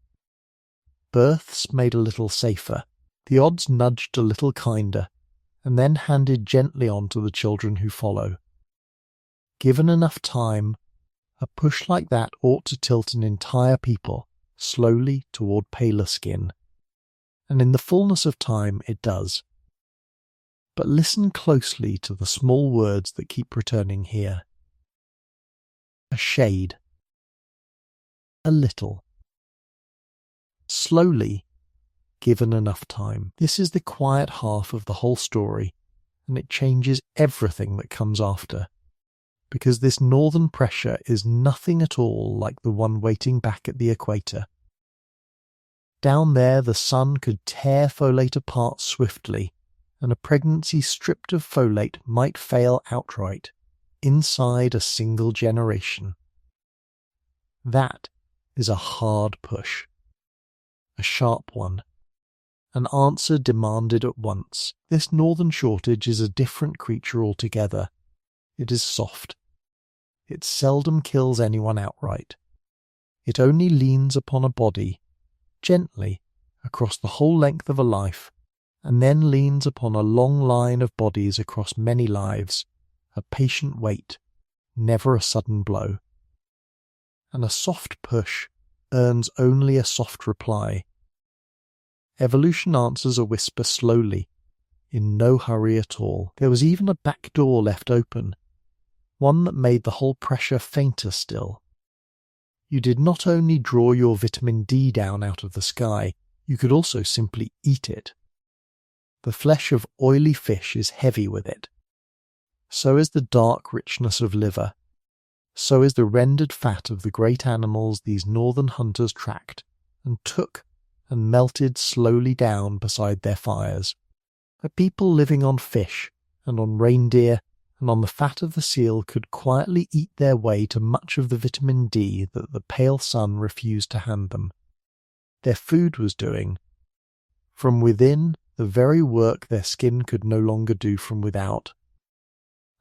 Births made a little safer. The odds nudged a little kinder, and then handed gently on to the children who follow. Given enough time, a push like that ought to tilt an entire people slowly toward paler skin. And in the fullness of time it does. But listen closely to the small words that keep returning here. A shade. A little. Slowly, given enough time. This is the quiet half of the whole story, and it changes everything that comes after. Because this northern pressure is nothing at all like the one waiting back at the equator. Down there the sun could tear folate apart swiftly, and a pregnancy stripped of folate might fail outright, inside a single generation. That is a hard push. A sharp one. An answer demanded at once. This northern shortage is a different creature altogether. It is soft. It seldom kills anyone outright. It only leans upon a body, gently, across the whole length of a life, and then leans upon a long line of bodies across many lives, a patient wait, never a sudden blow. And a soft push earns only a soft reply. Evolution answers a whisper slowly, in no hurry at all. There was even a back door left open, one that made the whole pressure fainter still. You did not only draw your vitamin D down out of the sky, you could also simply eat it. The flesh of oily fish is heavy with it. So is the dark richness of liver. So is the rendered fat of the great animals these northern hunters tracked, and took and melted slowly down beside their fires. A people living on fish, and on reindeer, and on the fat of the seal could quietly eat their way to much of the vitamin D that the pale sun refused to hand them. Their food was doing, from within, the very work their skin could no longer do from without.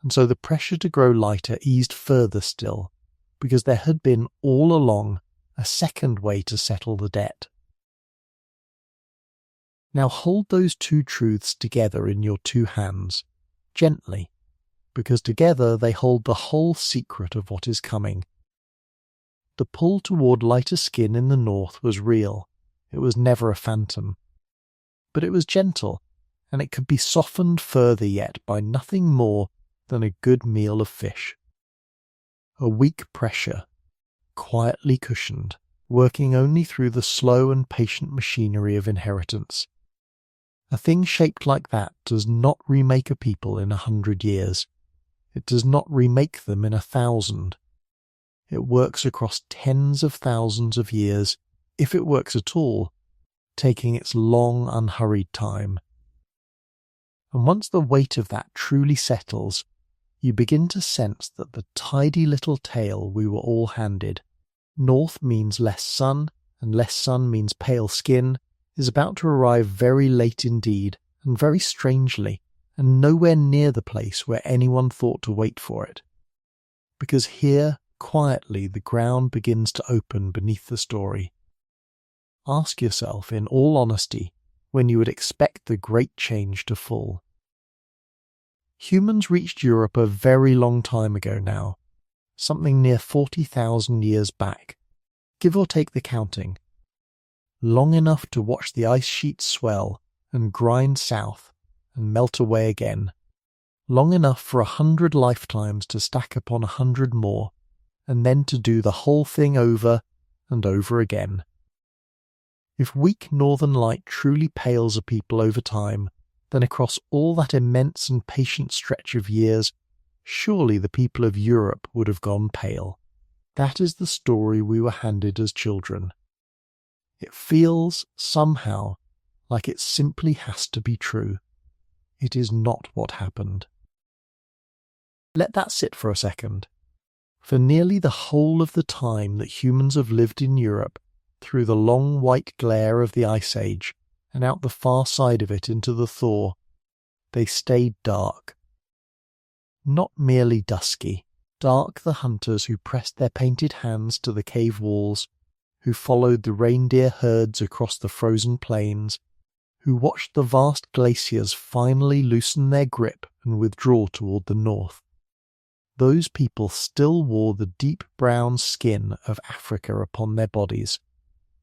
And so the pressure to grow lighter eased further still, because there had been all along a second way to settle the debt. Now hold those two truths together in your two hands, gently, because together they hold the whole secret of what is coming. The pull toward lighter skin in the north was real. It was never a phantom. But it was gentle, and it could be softened further yet by nothing more than a good meal of fish. A weak pressure, quietly cushioned, working only through the slow and patient machinery of inheritance. A thing shaped like that does not remake a people in 100 years. It does not remake them in 1,000. It works across tens of thousands of years, if it works at all, taking its long, unhurried time. And once the weight of that truly settles, you begin to sense that the tidy little tale we were all handed, north means less sun, and less sun means pale skin, is about to arrive very late indeed, and very strangely, and nowhere near the place where anyone thought to wait for it. Because here, quietly, the ground begins to open beneath the story. Ask yourself, in all honesty, when you would expect the great change to fall. Humans reached Europe a very long time ago now, something near 40,000 years back, give or take the counting. Long enough to watch the ice sheets swell and grind south and melt away again. Long enough for 100 lifetimes to stack upon 100 more, and then to do the whole thing over and over again. If weak northern light truly pales a people over time, then across all that immense and patient stretch of years, surely the people of Europe would have gone pale. That is the story we were handed as children. It feels, somehow, like it simply has to be true. It is not what happened. Let that sit for a second. For nearly the whole of the time that humans have lived in Europe, through the long white glare of the Ice Age, and out the far side of it into the thaw, they stayed dark. Not merely dusky, dark the hunters who pressed their painted hands to the cave walls, who followed the reindeer herds across the frozen plains, who watched the vast glaciers finally loosen their grip and withdraw toward the north. Those people still wore the deep brown skin of Africa upon their bodies,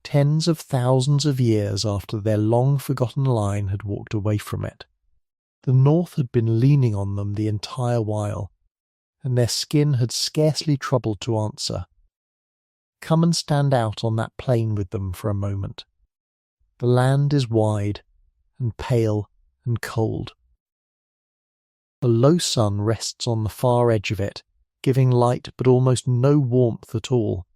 tens of thousands of years after their long-forgotten line had walked away from it. The north had been leaning on them the entire while, and their skin had scarcely troubled to answer. Come and stand out on that plain with them for a moment. The land is wide, and pale, and cold. A low sun rests on the far edge of it, giving light but almost no warmth at all.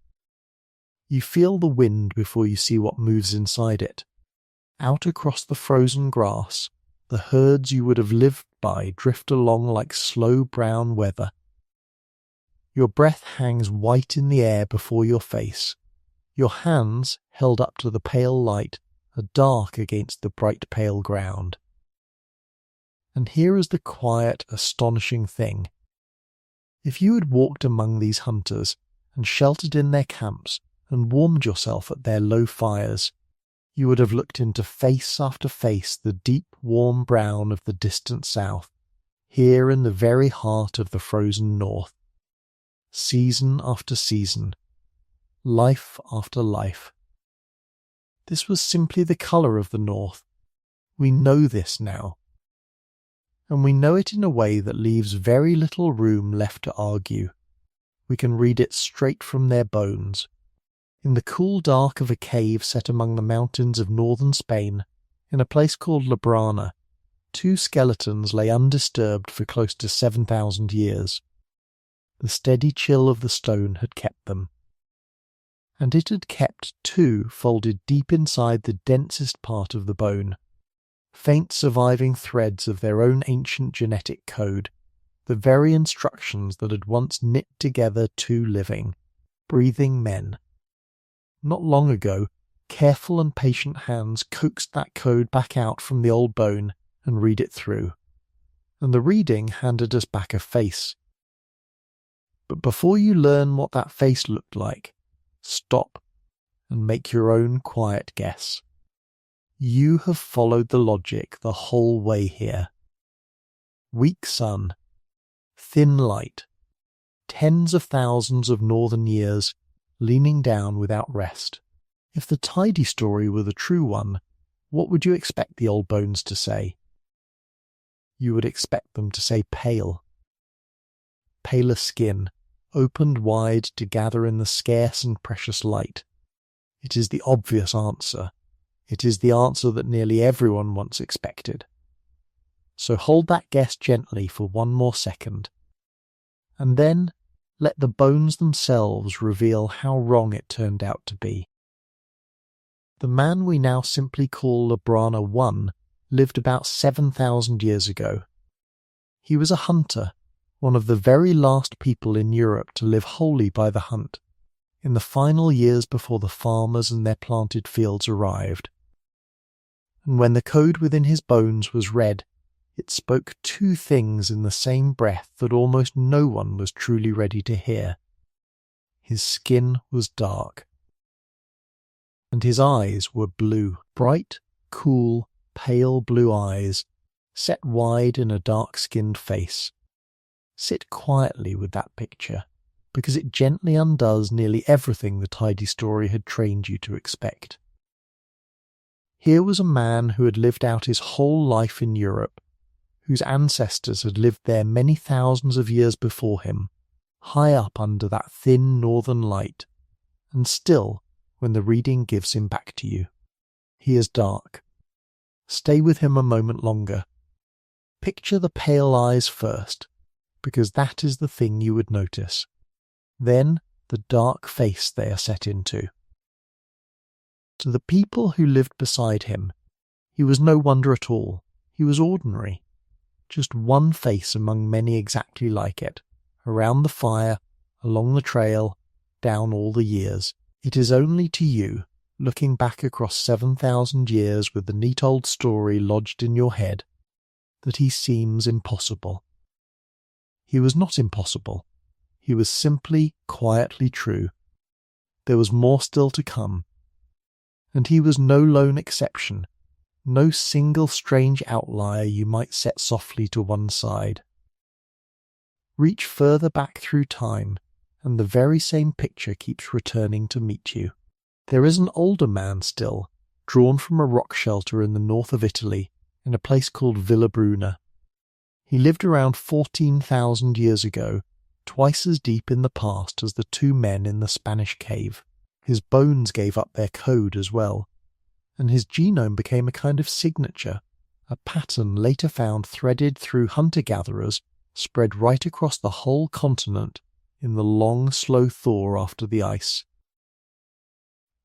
You feel the wind before you see what moves inside it. Out across the frozen grass, the herds you would have lived by drift along like slow brown weather. Your breath hangs white in the air before your face. Your hands, held up to the pale light, are dark against the bright pale ground. And here is the quiet, astonishing thing. If you had walked among these hunters, and sheltered in their camps, and warmed yourself at their low fires, you would have looked into face after face the deep warm brown of the distant south, here in the very heart of the frozen north. Season after season, life after life. This was simply the colour of the north. We know this now. And we know it in a way that leaves very little room left to argue. We can read it straight from their bones. In the cool dark of a cave set among the mountains of northern Spain, in a place called Labrana, 2 skeletons lay undisturbed for close to 7,000 years. The steady chill of the stone had kept them. And it had kept 2 folded deep inside the densest part of the bone, faint surviving threads of their own ancient genetic code, the very instructions that had once knit together 2 living, breathing men. Not long ago, careful and patient hands coaxed that code back out from the old bone and read it through. And the reading handed us back a face. But before you learn what that face looked like, stop and make your own quiet guess. You have followed the logic the whole way here. Weak sun, thin light, tens of thousands of northern years leaning down without rest. If the tidy story were the true one, what would you expect the old bones to say? You would expect them to say pale. Paler skin, opened wide to gather in the scarce and precious light. It is the obvious answer. It is the answer that nearly everyone once expected. So hold that guess gently for one more second, and then let the bones themselves reveal how wrong it turned out to be. The man we now simply call Labrana I lived about 7,000 years ago. He was a hunter, one of the very last people in Europe to live wholly by the hunt, in the final years before the farmers and their planted fields arrived. And when the code within his bones was read, it spoke two things in the same breath that almost no one was truly ready to hear. His skin was dark, and his eyes were blue, bright, cool, pale blue eyes, set wide in a dark-skinned face. Sit quietly with that picture, because it gently undoes nearly everything the tidy story had trained you to expect. Here was a man who had lived out his whole life in Europe, whose ancestors had lived there many thousands of years before him, high up under that thin northern light, and still, when the reading gives him back to you, he is dark. Stay with him a moment longer. Picture the pale eyes first, because that is the thing you would notice. Then the dark face they are set into. To the people who lived beside him, he was no wonder at all. He was ordinary. Just one face among many exactly like it, around the fire, along the trail, down all the years. It is only to you, looking back across 7,000 years with the neat old story lodged in your head, that he seems impossible. He was not impossible. He was simply, quietly true. There was more still to come. And he was no lone exception, no single strange outlier you might set softly to one side. Reach further back through time, and the very same picture keeps returning to meet you. There is an older man still, drawn from a rock shelter in the north of Italy, in a place called Villa Bruna. He lived around 14,000 years ago, twice as deep in the past as the two men in the Spanish cave. His bones gave up their code as well, and his genome became a kind of signature, a pattern later found threaded through hunter-gatherers, spread right across the whole continent in the long, slow thaw after the ice.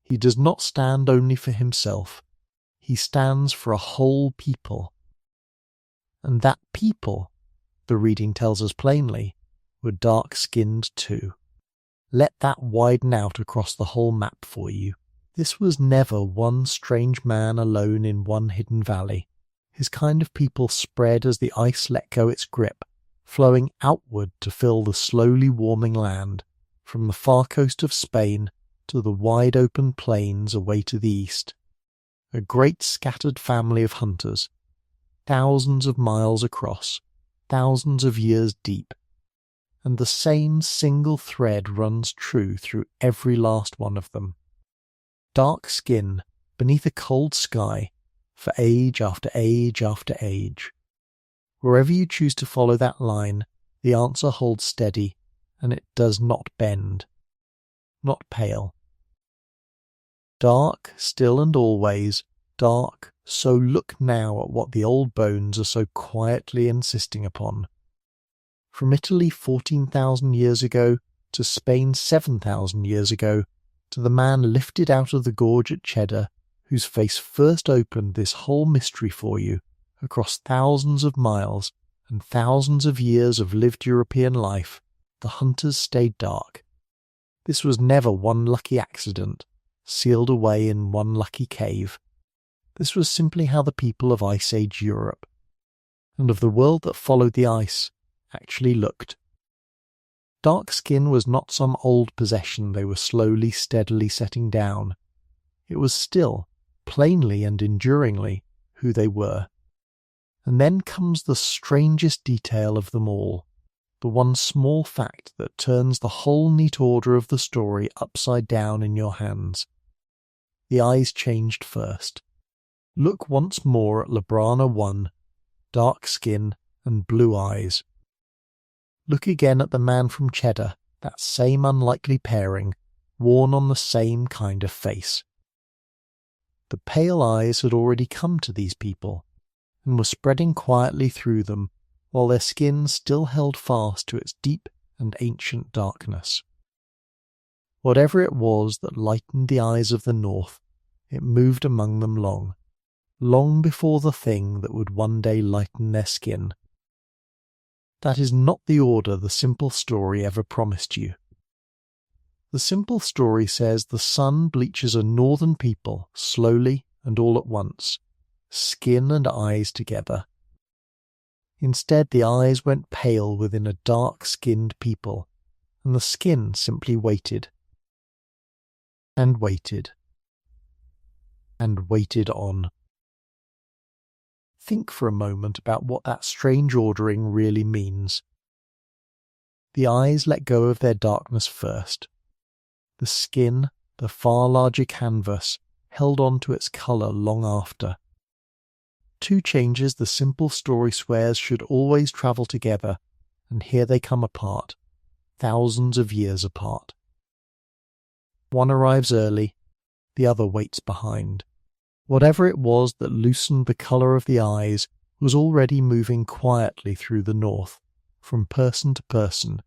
He does not stand only for himself. He stands for a whole people. And that people, the reading tells us plainly, were dark-skinned too. Let that widen out across the whole map for you. This was never one strange man alone in one hidden valley. His kind of people spread as the ice let go its grip, flowing outward to fill the slowly warming land, from the far coast of Spain to the wide open plains away to the east. A great scattered family of hunters, thousands of miles across, thousands of years deep, and the same single thread runs true through every last one of them. Dark skin beneath a cold sky for age after age after age. Wherever you choose to follow that line, the answer holds steady, and it does not bend. Not pale. Dark, still and always, dark, so look now at what the old bones are so quietly insisting upon. From Italy 14,000 years ago to Spain 7,000 years ago, to the man lifted out of the gorge at Cheddar, whose face first opened this whole mystery for you, across thousands of miles and thousands of years of lived European life, the hunters stayed dark. This was never one lucky accident, sealed away in one lucky cave. This was simply how the people of Ice Age Europe, and of the world that followed the ice, actually looked. Dark skin was not some old possession they were slowly, steadily setting down. It was still, plainly and enduringly, who they were. And then comes the strangest detail of them all, the one small fact that turns the whole neat order of the story upside down in your hands. The eyes changed first. Look once more at Labrana 1, dark skin and blue eyes. Look again at the man from Cheddar, that same unlikely pairing, worn on the same kind of face. The pale eyes had already come to these people, and were spreading quietly through them, while their skin still held fast to its deep and ancient darkness. Whatever it was that lightened the eyes of the North, it moved among them long before the thing that would one day lighten their skin. That is not the order the simple story ever promised you. The simple story says the sun bleaches a northern people slowly and all at once, skin and eyes together. Instead, the eyes went pale within a dark-skinned people, and the skin simply waited. And waited. And waited on. Think for a moment about what that strange ordering really means. The eyes let go of their darkness first. The skin, the far larger canvas, held on to its colour long after. Two changes the simple story swears should always travel together, and here they come apart, thousands of years apart. One arrives early, the other waits behind. Whatever it was that loosened the colour of the eyes was already moving quietly through the North, from person to person,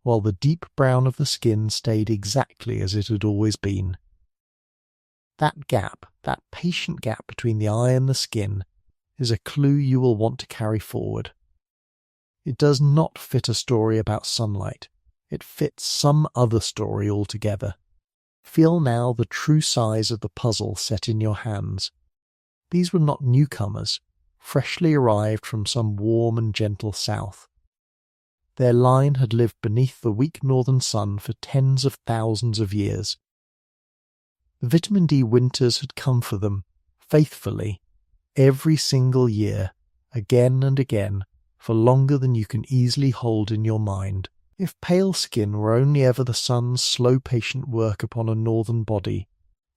while the deep brown of the skin stayed exactly as it had always been. That gap, that patient gap between the eye and the skin, is a clue you will want to carry forward. It does not fit a story about sunlight. It fits some other story altogether. Feel now the true size of the puzzle set in your hands. These were not newcomers, freshly arrived from some warm and gentle south. Their line had lived beneath the weak northern sun for tens of thousands of years. The vitamin D winters had come for them, faithfully, every single year, again and again, for longer than you can easily hold in your mind. If pale skin were only ever the sun's slow patient work upon a northern body,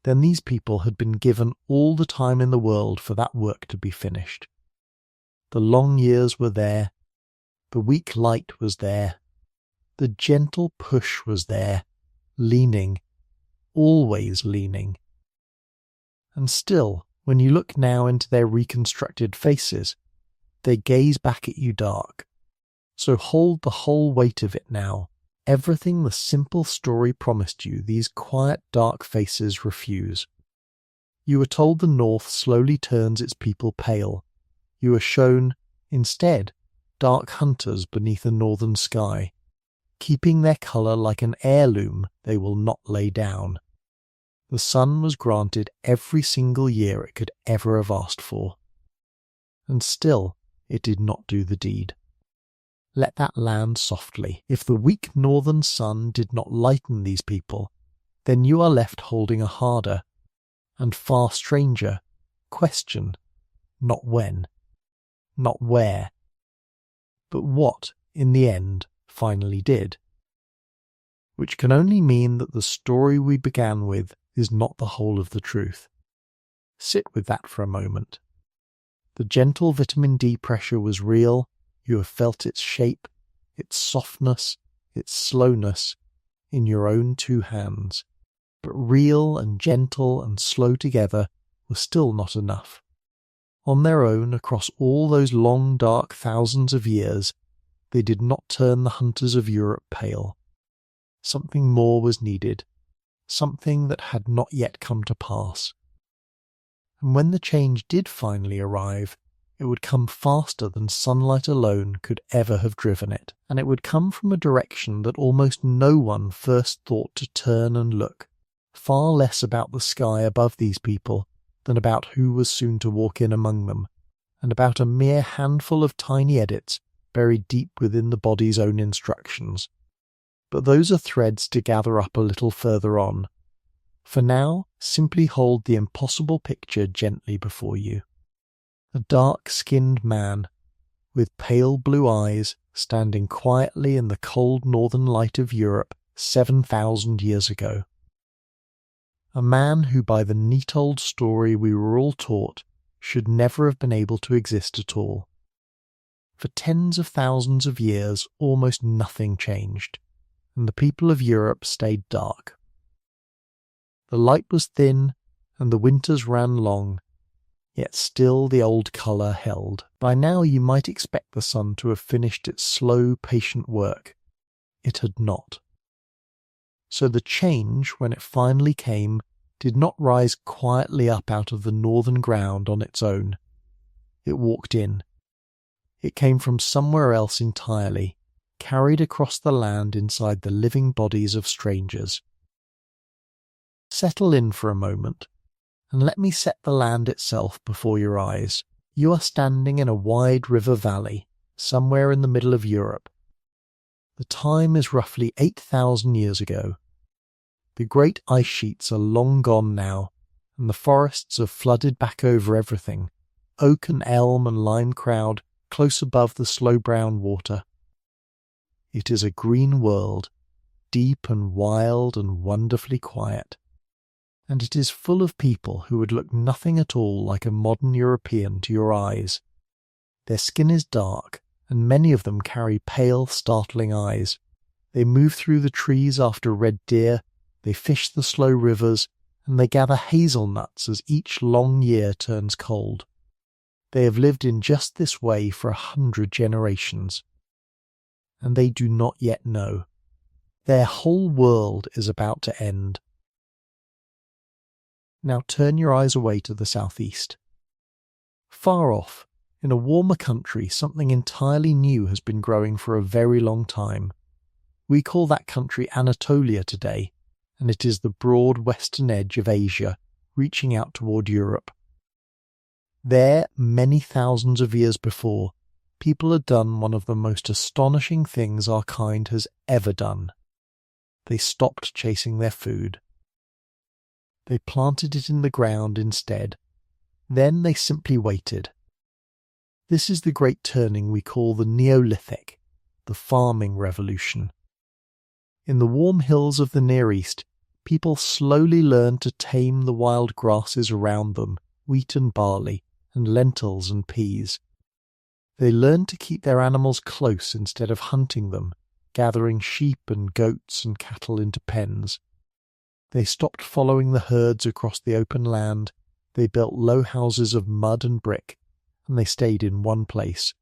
then these people had been given all the time in the world for that work to be finished. The long years were there, the weak light was there, the gentle push was there, leaning, always leaning. And still, when you look now into their reconstructed faces, they gaze back at you dark. So hold the whole weight of it now. Everything the simple story promised you, these quiet dark faces refuse. You were told the North slowly turns its people pale. You were shown, instead, dark hunters beneath a northern sky, keeping their colour like an heirloom they will not lay down. The sun was granted every single year it could ever have asked for. And still, it did not do the deed. Let that land softly. If the weak northern sun did not lighten these people, then you are left holding a harder, and far stranger, question, not when, not where, but what, in the end, finally did. Which can only mean that the story we began with is not the whole of the truth. Sit with that for a moment. The gentle vitamin D pressure was real. You have felt its shape, its softness, its slowness, in your own two hands. But real and gentle and slow together were still not enough. On their own, across all those long dark thousands of years, they did not turn the hunters of Europe pale. Something more was needed, something that had not yet come to pass. And when the change did finally arrive, it would come faster than sunlight alone could ever have driven it, and it would come from a direction that almost no one first thought to turn and look, far less about the sky above these people than about who was soon to walk in among them, and about a mere handful of tiny edits buried deep within the body's own instructions. But those are threads to gather up a little further on. For now, simply hold the impossible picture gently before you. A dark-skinned man, with pale blue eyes, standing quietly in the cold northern light of Europe 7,000 years ago. A man who, by the neat old story we were all taught, should never have been able to exist at all. For tens of thousands of years, almost nothing changed, and the people of Europe stayed dark. The light was thin, and the winters ran long, yet still the old colour held. By now you might expect the sun to have finished its slow, patient work. It had not. So the change, when it finally came, did not rise quietly up out of the northern ground on its own. It walked in. It came from somewhere else entirely, carried across the land inside the living bodies of strangers. Settle in for a moment, and let me set the land itself before your eyes. You are standing in a wide river valley, somewhere in the middle of Europe. The time is roughly 8,000 years ago. The great ice sheets are long gone now, and the forests have flooded back over everything, oak and elm and lime crowd, close above the slow brown water. It is a green world, deep and wild and wonderfully quiet. And it is full of people who would look nothing at all like a modern European to your eyes. Their skin is dark, and many of them carry pale, startling eyes. They move through the trees after red deer, they fish the slow rivers, and they gather hazelnuts as each long year turns cold. They have lived in just this way for 100 generations. And they do not yet know. Their whole world is about to end. Now turn your eyes away to the southeast. Far off, in a warmer country, something entirely new has been growing for a very long time. We call that country Anatolia today, and it is the broad western edge of Asia, reaching out toward Europe. There, many thousands of years before, people had done one of the most astonishing things our kind has ever done. They stopped chasing their food. They planted it in the ground instead. Then they simply waited. This is the great turning we call the Neolithic, the farming revolution. In the warm hills of the Near East, people slowly learned to tame the wild grasses around them, wheat and barley, and lentils and peas. They learned to keep their animals close instead of hunting them, gathering sheep and goats and cattle into pens. They stopped following the herds across the open land, they built low houses of mud and brick, and they stayed in one place.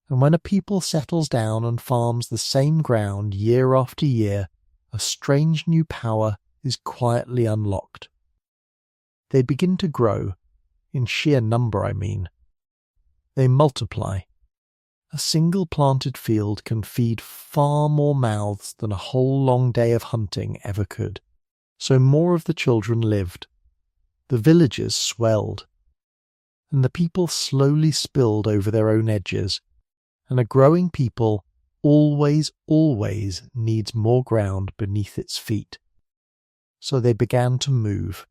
And when a people settles down and farms the same ground year after year, a strange new power is quietly unlocked. They begin to grow, in sheer number I mean. They multiply. A single planted field can feed far more mouths than a whole long day of hunting ever could. So more of the children lived. The villages swelled. And the people slowly spilled over their own edges. And a growing people always needs more ground beneath its feet. So they began to move.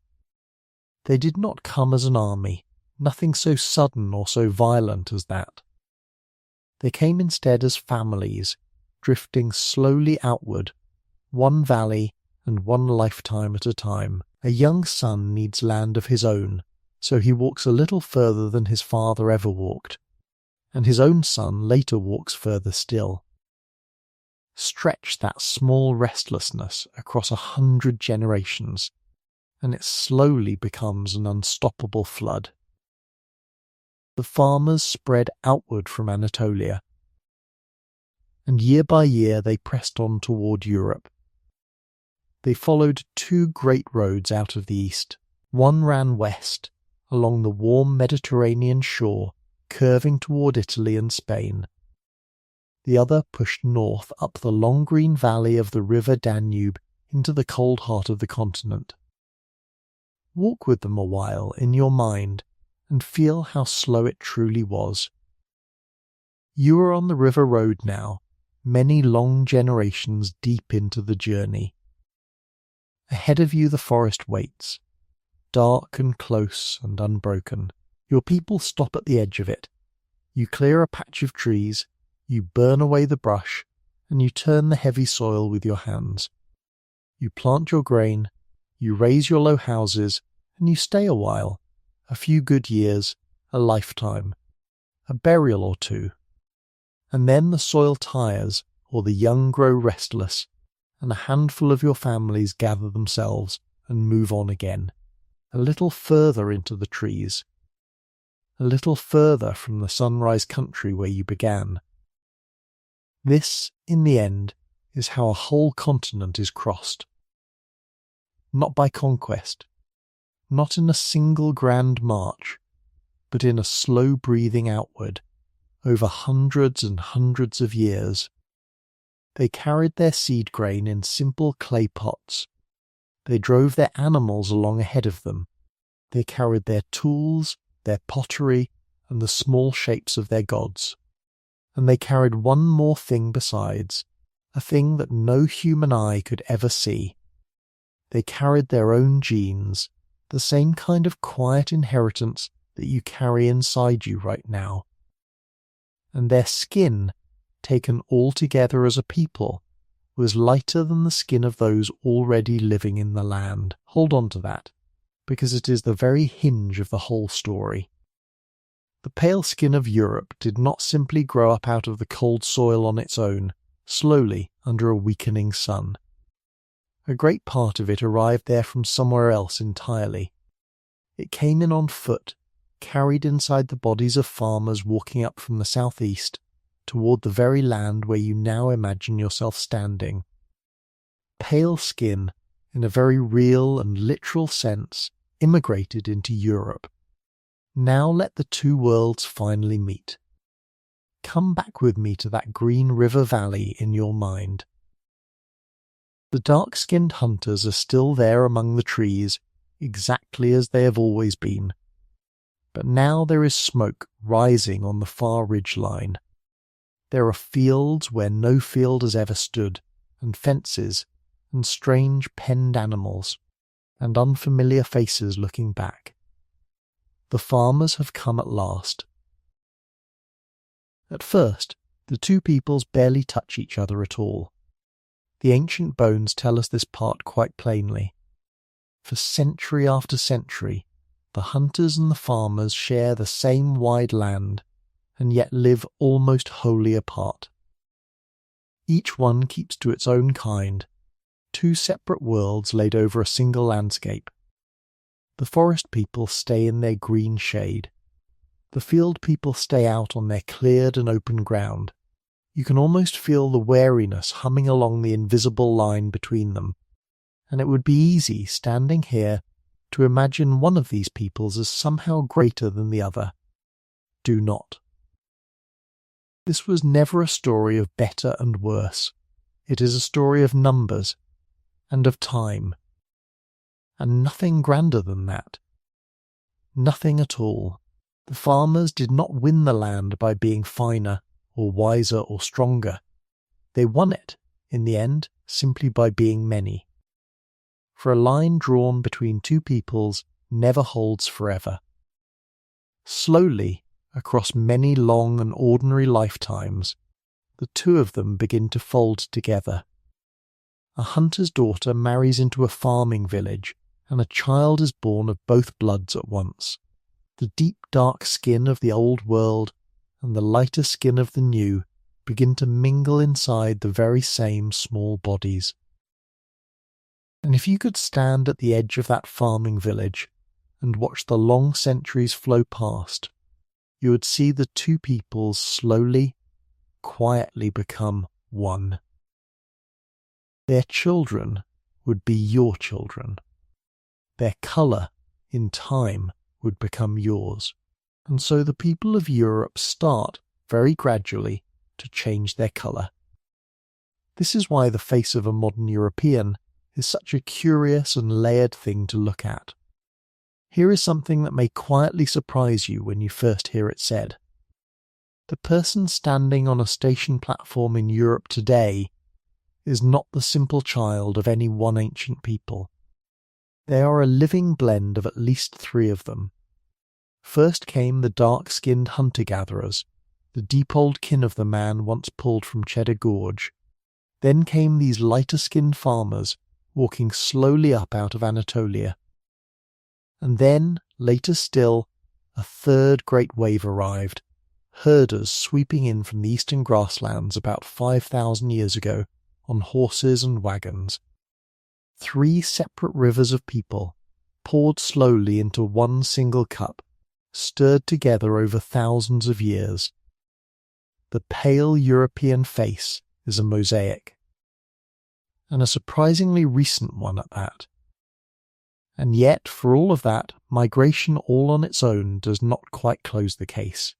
They did not come as an army, nothing so sudden or so violent as that. They came instead as families, drifting slowly outward, one valley and one lifetime at a time. A young son needs land of his own, so he walks a little further than his father ever walked, and his own son later walks further still. Stretch that small restlessness across 100 generations, and it slowly becomes an unstoppable flood. The farmers spread outward from Anatolia, and year by year they pressed on toward Europe. They followed two great roads out of the east. One ran west, along the warm Mediterranean shore, curving toward Italy and Spain. The other pushed north up the long green valley of the river Danube into the cold heart of the continent. Walk with them a while in your mind and feel how slow it truly was. You are on the river road now, many long generations deep into the journey. Ahead of you the forest waits, dark and close and unbroken. Your people stop at the edge of it. You clear a patch of trees, you burn away the brush, and you turn the heavy soil with your hands. You plant your grain, you raise your low houses, and you stay a while, a few good years, a lifetime, a burial or two. And then the soil tires, or the young grow restless, and a handful of your families gather themselves and move on again, a little further into the trees, a little further from the sunrise country where you began. This, in the end, is how a whole continent is crossed. Not by conquest, not in a single grand march, but in a slow breathing outward, over hundreds and hundreds of years. They carried their seed grain in simple clay pots. They drove their animals along ahead of them. They carried their tools, their pottery, and the small shapes of their gods. And they carried one more thing besides, a thing that no human eye could ever see. They carried their own genes, the same kind of quiet inheritance that you carry inside you right now. And their skin, taken all together as a people, was lighter than the skin of those already living in the land. Hold on to that, because it is the very hinge of the whole story. The pale skin of Europe did not simply grow up out of the cold soil on its own, slowly under a weakening sun. A great part of it arrived there from somewhere else entirely. It came in on foot, carried inside the bodies of farmers walking up from the southeast toward the very land where you now imagine yourself standing. Pale skin, in a very real and literal sense, immigrated into Europe. Now let the two worlds finally meet. Come back with me to that green river valley in your mind. The dark-skinned hunters are still there among the trees, exactly as they have always been. But now there is smoke rising on the far ridge line. There are fields where no field has ever stood, and fences, and strange penned animals, and unfamiliar faces looking back. The farmers have come at last. At first, the two peoples barely touch each other at all. The ancient bones tell us this part quite plainly. For century after century, the hunters and the farmers share the same wide land, and yet live almost wholly apart. Each one keeps to its own kind, two separate worlds laid over a single landscape. The forest people stay in their green shade. The field people stay out on their cleared and open ground. You can almost feel the wariness humming along the invisible line between them, and it would be easy, standing here, to imagine one of these peoples as somehow greater than the other. Do not. This was never a story of better and worse. It is a story of numbers, and of time. And nothing grander than that. Nothing at all. The farmers did not win the land by being finer, or wiser, or stronger. They won it, in the end, simply by being many. For a line drawn between two peoples never holds forever. Slowly, across many long and ordinary lifetimes, the two of them begin to fold together. A hunter's daughter marries into a farming village, and a child is born of both bloods at once. The deep dark skin of the old world and the lighter skin of the new begin to mingle inside the very same small bodies. And if you could stand at the edge of that farming village and watch the long centuries flow past, you would see the two peoples slowly, quietly become one. Their children would be your children. Their colour, in time, would become yours. And so the people of Europe start, very gradually, to change their colour. This is why the face of a modern European is such a curious and layered thing to look at. Here is something that may quietly surprise you when you first hear it said. The person standing on a station platform in Europe today is not the simple child of any one ancient people. They are a living blend of at least 3 of them. First came the dark-skinned hunter-gatherers, the deep old kin of the man once pulled from Cheddar Gorge. Then came these lighter-skinned farmers, walking slowly up out of Anatolia. And then, later still, a third great wave arrived, herders sweeping in from the eastern grasslands about 5,000 years ago on horses and wagons. 3 separate rivers of people, poured slowly into one single cup, stirred together over thousands of years. The pale European face is a mosaic, and a surprisingly recent one at that. And yet, for all of that, migration all on its own does not quite close the case.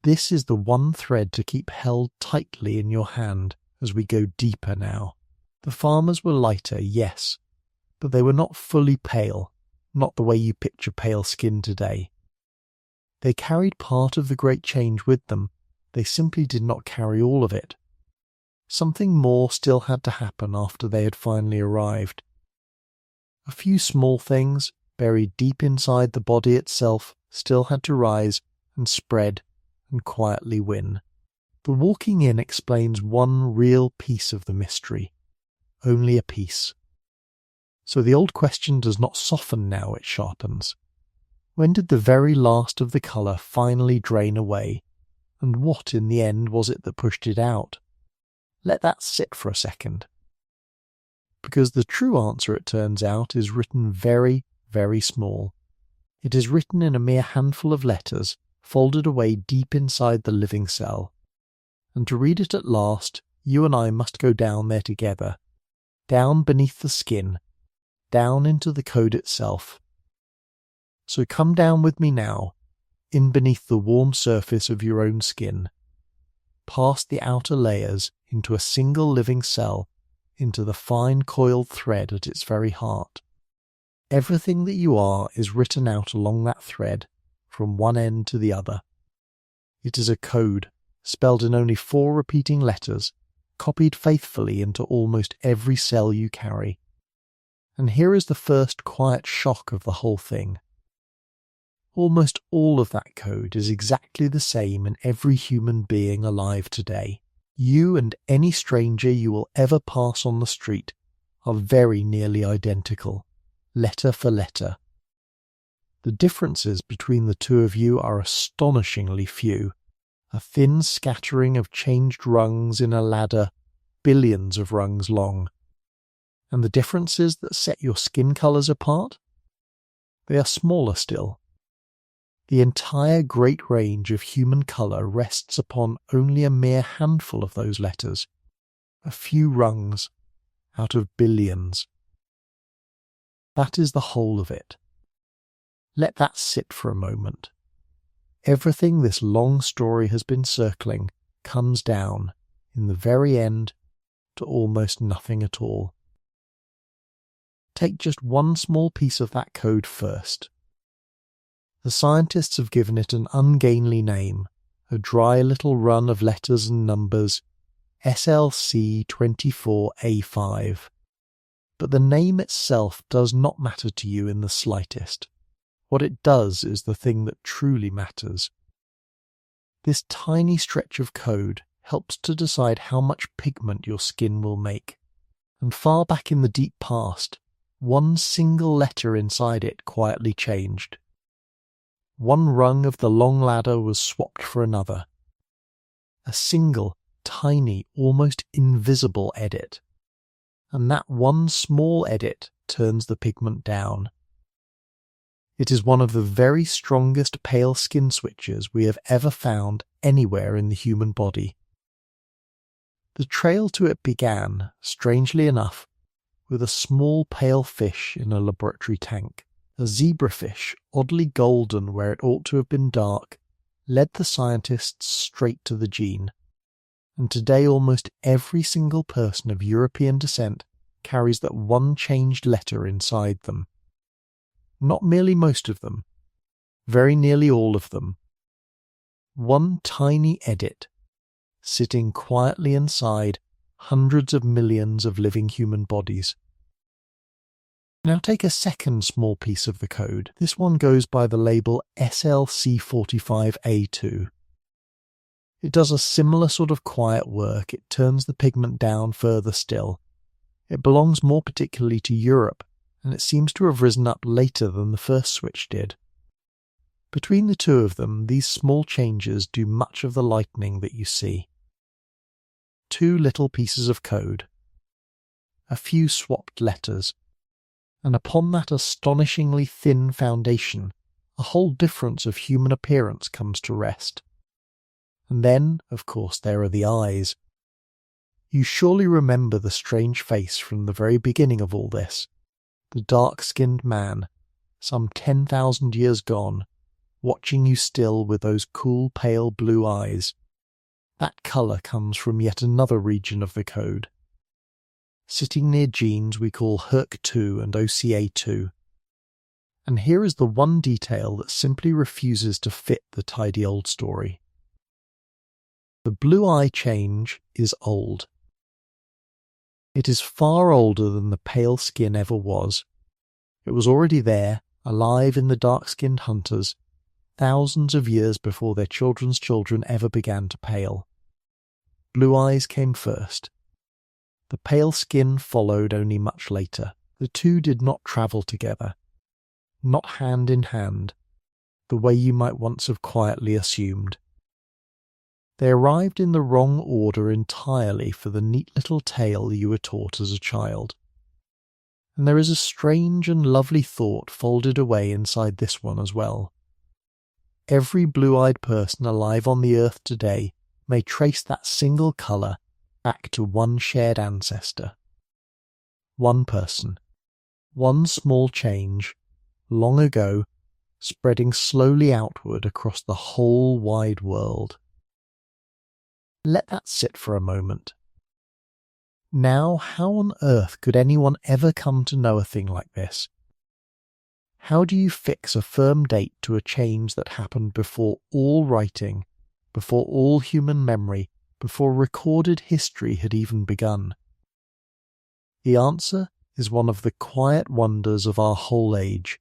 This is the one thread to keep held tightly in your hand as we go deeper now. The farmers were lighter, yes, but they were not fully pale, not the way you picture pale skin today. They carried part of the great change with them, they simply did not carry all of it. Something more still had to happen after they had finally arrived. A few small things, buried deep inside the body itself, still had to rise and spread and quietly win. The walking in explains one real piece of the mystery. Only a piece. So the old question does not soften now, it sharpens. When did the very last of the colour finally drain away, and what in the end was it that pushed it out? Let that sit for a second. Because the true answer, it turns out, is written very, very small. It is written in a mere handful of letters, folded away deep inside the living cell. And to read it at last, you and I must go down there together, down beneath the skin, down into the code itself. So come down with me now, in beneath the warm surface of your own skin, past the outer layers into a single living cell, into the fine coiled thread at its very heart. Everything that you are is written out along that thread, from one end to the other. It is a code, spelled in only 4 repeating letters, copied faithfully into almost every cell you carry. And here is the first quiet shock of the whole thing. Almost all of that code is exactly the same in every human being alive today. You and any stranger you will ever pass on the street are very nearly identical, letter for letter. The differences between the 2 of you are astonishingly few, a thin scattering of changed rungs in a ladder, billions of rungs long. And the differences that set your skin colours apart? They are smaller still. The entire great range of human colour rests upon only a mere handful of those letters, a few rungs out of billions. That is the whole of it. Let that sit for a moment. Everything this long story has been circling comes down, in the very end, to almost nothing at all. Take just one small piece of that code first. The scientists have given it an ungainly name, a dry little run of letters and numbers, c291602b48. But the name itself does not matter to you in the slightest. What it does is the thing that truly matters. This tiny stretch of code helps to decide how much pigment your skin will make. And far back in the deep past, one single letter inside it quietly changed. One rung of the long ladder was swapped for another. A single, tiny, almost invisible edit. And that one small edit turns the pigment down. It is one of the very strongest pale skin switches we have ever found anywhere in the human body. The trail to it began, strangely enough, with a small pale fish in a laboratory tank. A zebrafish, oddly golden where it ought to have been dark, led the scientists straight to the gene. And today almost every single person of European descent carries that one changed letter inside them. Not merely most of them, very nearly all of them. One tiny edit, sitting quietly inside hundreds of millions of living human bodies. Now take a second small piece of the code. This one goes by the label SLC45A2. It does a similar sort of quiet work. It turns the pigment down further still. It belongs more particularly to Europe, and it seems to have risen up later than the first switch did. Between the two of them, these small changes do much of the lightning that you see. Two little pieces of code, a few swapped letters, and upon that astonishingly thin foundation, a whole difference of human appearance comes to rest. And then, of course, there are the eyes. You surely remember the strange face from the very beginning of all this, the dark-skinned man, some 10,000 years gone, watching you still with those cool pale blue eyes. That colour comes from yet another region of the code. Sitting near genes we call HERC2 and OCA2. And here is the one detail that simply refuses to fit the tidy old story. The blue eye change is old. It is far older than the pale skin ever was. It was already there, alive in the dark-skinned hunters, thousands of years before their children's children ever began to pale. Blue eyes came first. The pale skin followed only much later. The two did not travel together, not hand in hand, the way you might once have quietly assumed. They arrived in the wrong order entirely for the neat little tale you were taught as a child. And there is a strange and lovely thought folded away inside this one as well. Every blue-eyed person alive on the earth today may trace that single colour back to one shared ancestor. One person, one small change, long ago, spreading slowly outward across the whole wide world. Let that sit for a moment. Now, how on earth could anyone ever come to know a thing like this? How do you fix a firm date to a change that happened before all writing, before all human memory, before recorded history had even begun? The answer is one of the quiet wonders of our whole age.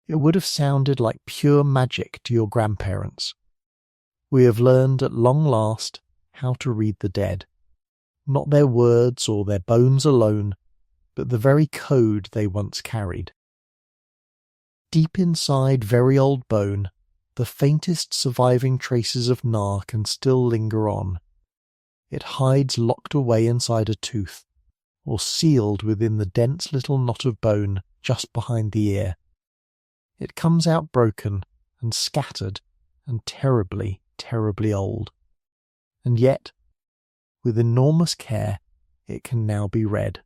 It would have sounded like pure magic to your grandparents. We have learned at long last how to read the dead, not their words or their bones alone, but the very code they once carried. Deep inside very old bone, the faintest surviving traces of gnaw can still linger on. It hides locked away inside a tooth, or sealed within the dense little knot of bone just behind the ear. It comes out broken and scattered and terribly, terribly old. And yet, with enormous care, it can now be read.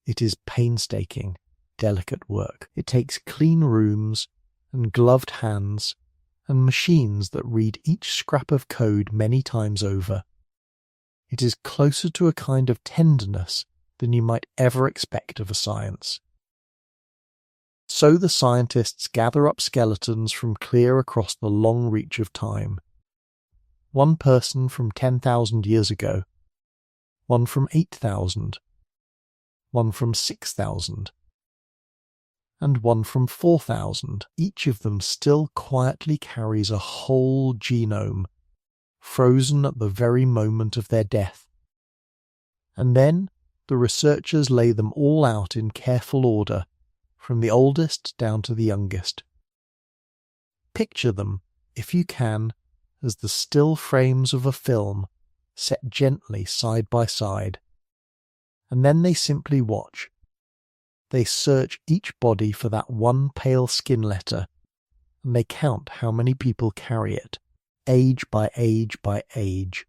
It is painstaking, delicate work. It takes clean rooms and gloved hands and machines that read each scrap of code many times over. It is closer to a kind of tenderness than you might ever expect of a science. So the scientists gather up skeletons from clear across the long reach of time. One person from 10,000 years ago, one from 8,000, one from 6,000, and one from 4,000. Each of them still quietly carries a whole genome, frozen at the very moment of their death. And then the researchers lay them all out in careful order, from the oldest down to the youngest. Picture them, if you can, as the still frames of a film set gently side by side. And then they simply watch. They search each body for that one pale skin letter, and they count how many people carry it, age by age by age.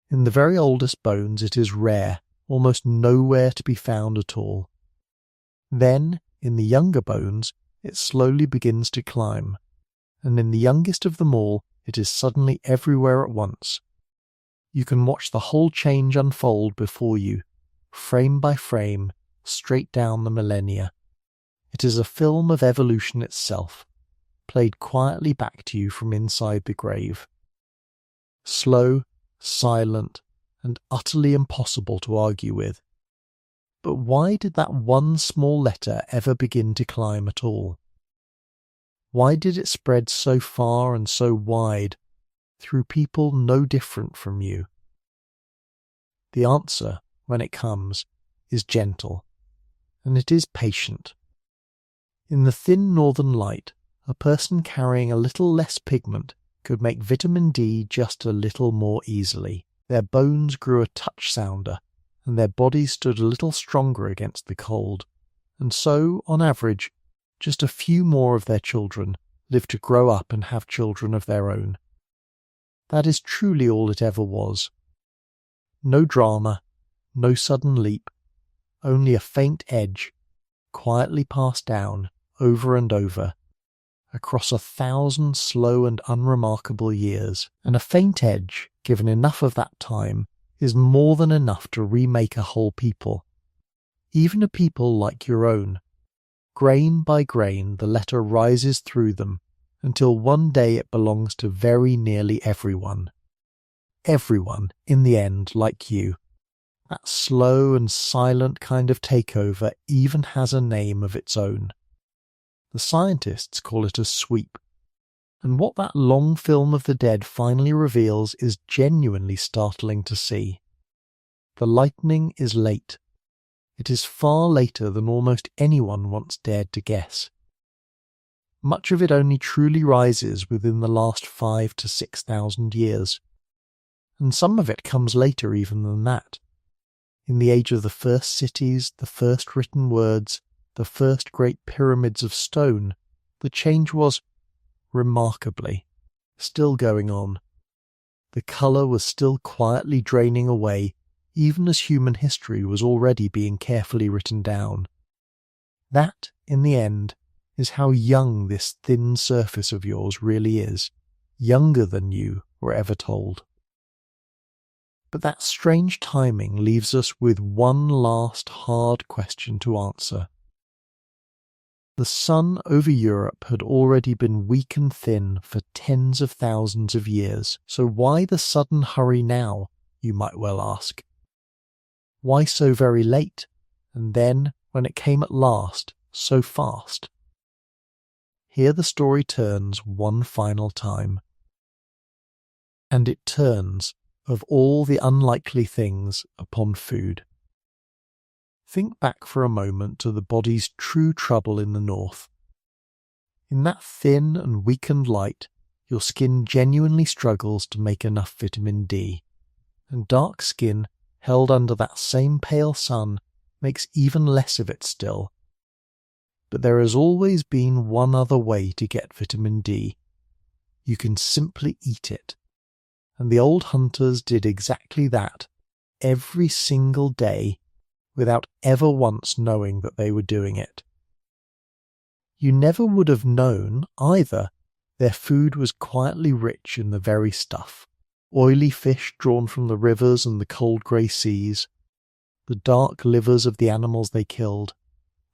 In the very oldest bones it is rare, almost nowhere to be found at all. Then, in the younger bones, it slowly begins to climb, and in the youngest of them all, it is suddenly everywhere at once. You can watch the whole change unfold before you, frame by frame, straight down the millennia. It is a film of evolution itself, played quietly back to you from inside the grave. Slow, silent, and utterly impossible to argue with. But why did that one small letter ever begin to climb at all? Why did it spread so far and so wide, through people no different from you? The answer, when it comes, is gentle, and it is patient. In the thin northern light, a person carrying a little less pigment could make vitamin D just a little more easily. Their bones grew a touch sounder, and their bodies stood a little stronger against the cold, and so, on average, just a few more of their children lived to grow up and have children of their own. That is truly all it ever was. No drama, no sudden leap, only a faint edge, quietly passed down, over and over, across 1,000 slow and unremarkable years, and a faint edge, given enough of that time, is more than enough to remake a whole people, even a people like your own. Grain by grain the letter rises through them, until one day it belongs to very nearly everyone. Everyone, in the end, like you. That slow and silent kind of takeover even has a name of its own. The scientists call it a sweep. And what that long film of the dead finally reveals is genuinely startling to see. The lightning is late. It is far later than almost anyone once dared to guess. Much of it only truly rises within the last 5,000 to 6,000 years. And some of it comes later even than that. In the age of the first cities, the first written words, the first great pyramids of stone, the change was, remarkably, still going on. The colour was still quietly draining away, even as human history was already being carefully written down. That, in the end, is how young this thin surface of yours really is, younger than you were ever told. But that strange timing leaves us with one last hard question to answer. The sun over Europe had already been weak and thin for tens of thousands of years, so why the sudden hurry now, you might well ask? Why so very late, and then, when it came at last, so fast? Here the story turns one final time. And it turns, of all the unlikely things, upon food. Think back for a moment to the body's true trouble in the north. In that thin and weakened light, your skin genuinely struggles to make enough vitamin D, and dark skin, held under that same pale sun, makes even less of it still. But there has always been one other way to get vitamin D. You can simply eat it. And the old hunters did exactly that, every single day, without ever once knowing that they were doing it. You never would have known, either, their food was quietly rich in the very stuff. Oily fish drawn from the rivers and the cold grey seas, the dark livers of the animals they killed,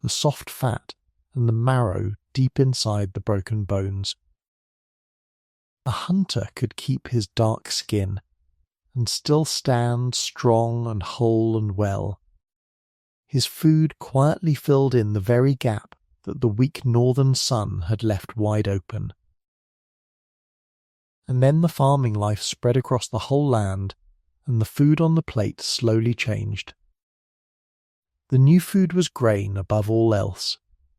the soft fat and the marrow deep inside the broken bones. A hunter could keep his dark skin, and still stand strong and whole and well. His food quietly filled in the very gap that the weak northern sun had left wide open. And then the farming life spread across the whole land, and the food on the plate slowly changed. The new food was grain above all else,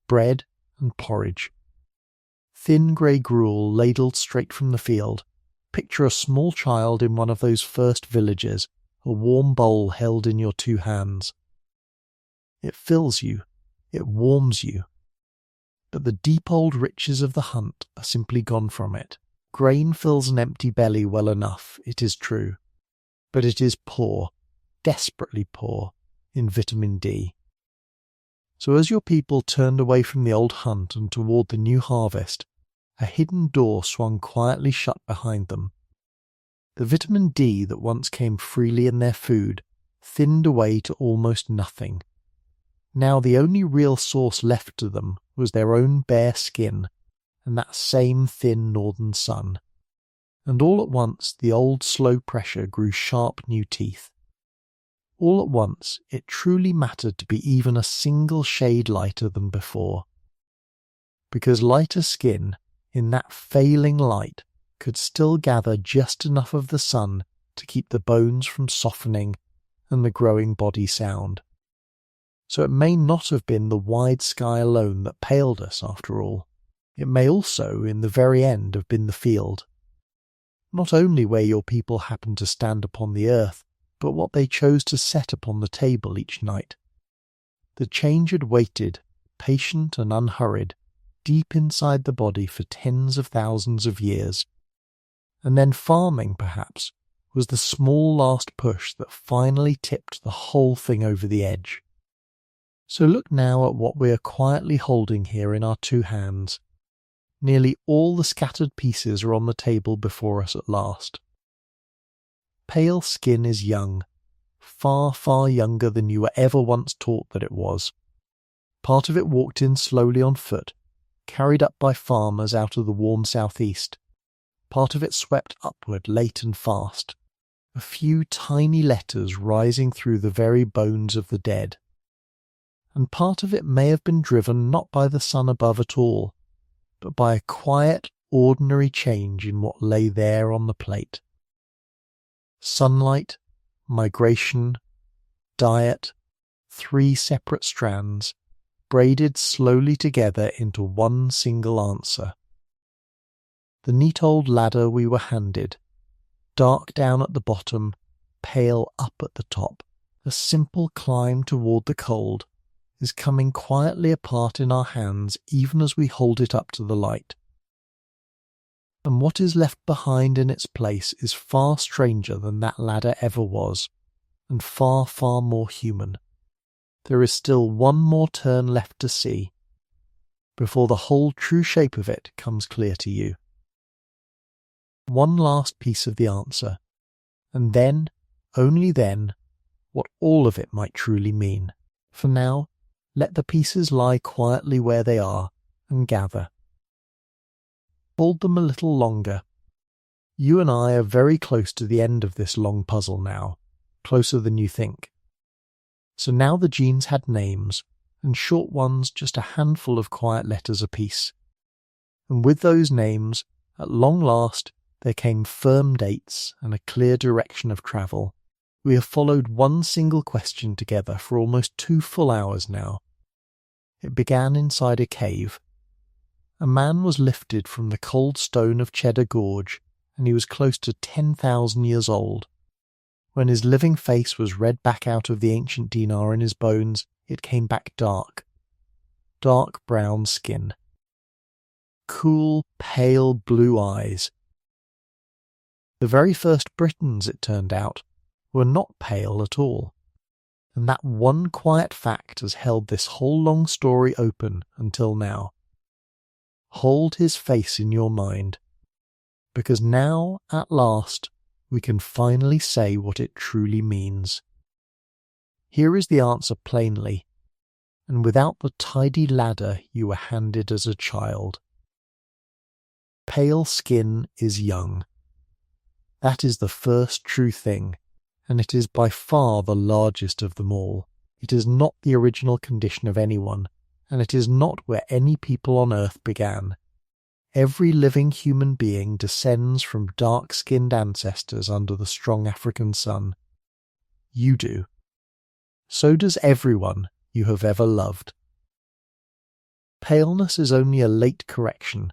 bread and porridge. Thin grey gruel ladled straight from the field. Picture a small child in one of those first villages, a warm bowl held in your two hands. It fills you, it warms you. But the deep old riches of the hunt are simply gone from it. Grain fills an empty belly well enough, it is true, but it is poor, desperately poor, in vitamin D. So as your people turned away from the old hunt and toward the new harvest, a hidden door swung quietly shut behind them. The vitamin D that once came freely in their food thinned away to almost nothing. Now the only real source left to them was their own bare skin and that same thin northern sun. And all at once the old slow pressure grew sharp new teeth. all at once it truly mattered to be even a single shade lighter than before. Because lighter skin, in that failing light, could still gather just enough of the sun to keep the bones from softening and the growing body sound. So it may not have been the wide sky alone that paled us after all. It may also, in the very end, have been the field. Not only where your people happened to stand upon the earth, but what they chose to set upon the table each night. The change had waited, patient and unhurried, deep inside the body for tens of thousands of years. And then farming, perhaps, was the small last push that finally tipped the whole thing over the edge. So look now at what we are quietly holding here in our two hands. Nearly all the scattered pieces are on the table before us at last. Pale skin is young, far, far younger than you were ever once taught that it was. Part of it walked in slowly on foot, carried up by farmers out of the warm southeast. Part of it swept upward late and fast, a few tiny letters rising through the very bones of the dead. And part of it may have been driven not by the sun above at all, but by a quiet, ordinary change in what lay there on the plate. Sunlight, migration, diet, 3 separate strands, braided slowly together into one single answer. The neat old ladder we were handed, dark down at the bottom, pale up at the top, a simple climb toward the cold, is coming quietly apart in our hands even as we hold it up to the light. And what is left behind in its place is far stranger than that ladder ever was, and far, far more human. There is still one more turn left to see, before the whole true shape of it comes clear to you. One last piece of the answer, and then, only then, what all of it might truly mean. For now, let the pieces lie quietly where they are, and gather. Hold them a little longer. You and I are very close to the end of this long puzzle now, closer than you think. So now the genes had names, and short ones just a handful of quiet letters apiece. And with those names, at long last, there came firm dates and a clear direction of travel. We have followed one single question together for almost 2 full hours now. It began inside a cave. A man was lifted from the cold stone of Cheddar Gorge, and he was close to 10,000 years old. When his living face was read back out of the ancient dinar in his bones, it came back dark brown skin. Cool, pale blue eyes. The very first Britons, it turned out, were not pale at all. And that one quiet fact has held this whole long story open until now. Hold his face in your mind, because now, at last, we can finally say what it truly means. Here is the answer plainly, and without the tidy ladder you were handed as a child. Pale skin is young. That is the first true thing, and it is by far the largest of them all. It is not the original condition of anyone, and it is not where any people on earth began. Every living human being descends from dark-skinned ancestors under the strong African sun. You do. So does everyone you have ever loved. Paleness is only a late correction,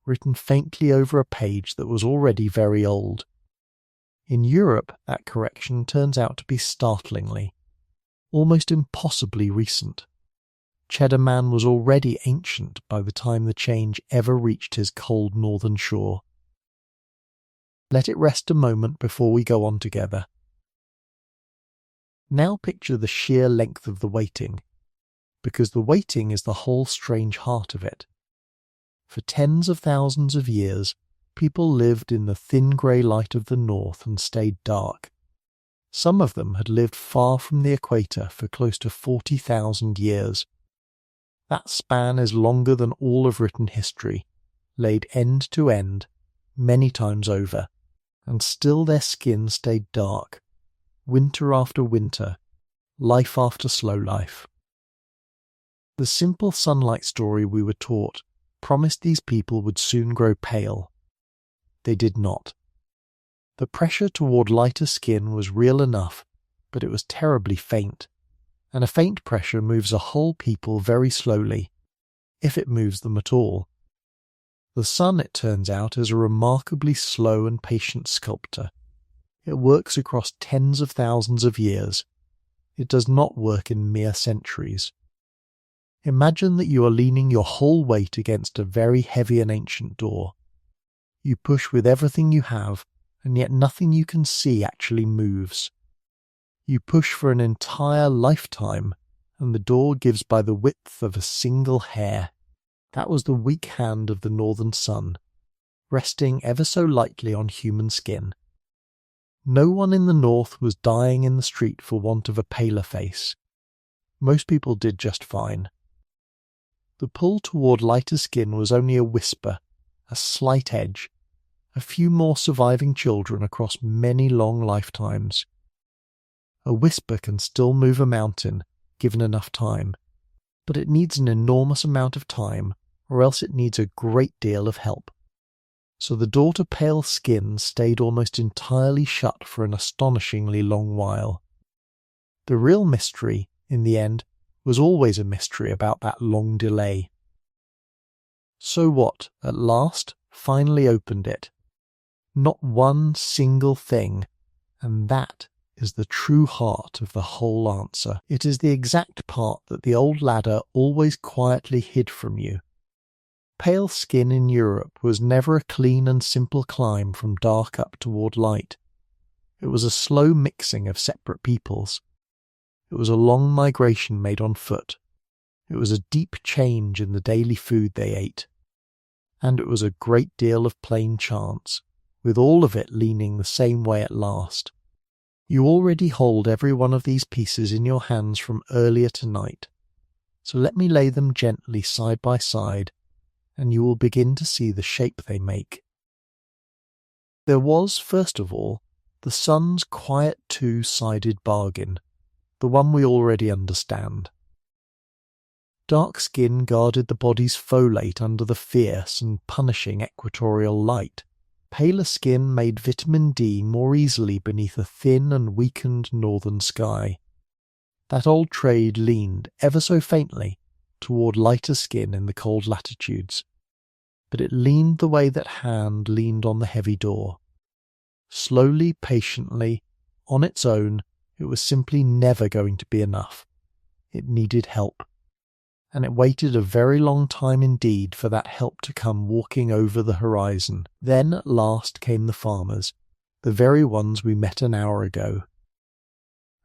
written faintly over a page that was already very old. In Europe, that correction turns out to be startlingly, almost impossibly recent. Cheddar Man was already ancient by the time the change ever reached his cold northern shore. Let it rest a moment before we go on together. Now picture the sheer length of the waiting, because the waiting is the whole strange heart of it. For tens of thousands of years, people lived in the thin grey light of the north and stayed dark. Some of them had lived far from the equator for close to 40,000 years. That span is longer than all of written history, laid end to end, many times over, and still their skin stayed dark, winter after winter, life after slow life. The simple sunlight story we were taught promised these people would soon grow pale. They did not. The pressure toward lighter skin was real enough, but it was terribly faint, and a faint pressure moves a whole people very slowly, if it moves them at all. The sun, it turns out, is a remarkably slow and patient sculptor. It works across tens of thousands of years. It does not work in mere centuries. Imagine that you are leaning your whole weight against a very heavy and ancient door. You push with everything you have, and yet nothing you can see actually moves. You push for an entire lifetime, and the door gives by the width of a single hair. That was the weak hand of the northern sun, resting ever so lightly on human skin. No one in the north was dying in the street for want of a paler face. Most people did just fine. The pull toward lighter skin was only a whisper, a slight edge, a few more surviving children across many long lifetimes. A whisper can still move a mountain, given enough time, but it needs an enormous amount of time, or else it needs a great deal of help. So the door to pale skin stayed almost entirely shut for an astonishingly long while. The real mystery, in the end, was always a mystery about that long delay. So what, at last, finally opened it? Not one single thing, and that is the true heart of the whole answer. It is the exact part that the old ladder always quietly hid from you. Pale skin in Europe was never a clean and simple climb from dark up toward light. It was a slow mixing of separate peoples. It was a long migration made on foot. It was a deep change in the daily food they ate. And it was a great deal of plain chance, with all of it leaning the same way at last. You already hold every one of these pieces in your hands from earlier tonight, so let me lay them gently side by side, and you will begin to see the shape they make. There was, first of all, the sun's quiet two-sided bargain, the one we already understand. Dark skin guarded the body's folate under the fierce and punishing equatorial light. Paler skin made vitamin D more easily beneath a thin and weakened northern sky. That old trade leaned, ever so faintly, toward lighter skin in the cold latitudes. But it leaned the way that hand leaned on the heavy door. Slowly, patiently, on its own, it was simply never going to be enough. It needed help. And it waited a very long time indeed for that help to come walking over the horizon. Then at last came the farmers, the very ones we met an hour ago.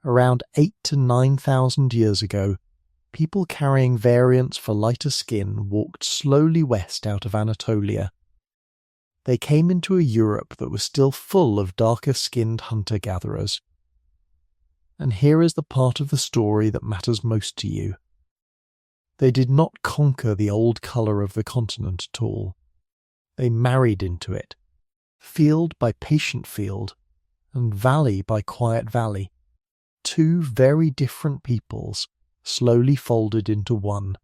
Around 8,000 to 9,000 years ago, people carrying variants for lighter skin walked slowly west out of Anatolia. They came into a Europe that was still full of darker-skinned hunter-gatherers. And here is the part of the story that matters most to you. They did not conquer the old colour of the continent at all. They married into it, field by patient field, and valley by quiet valley. Two very different peoples, slowly folded into one.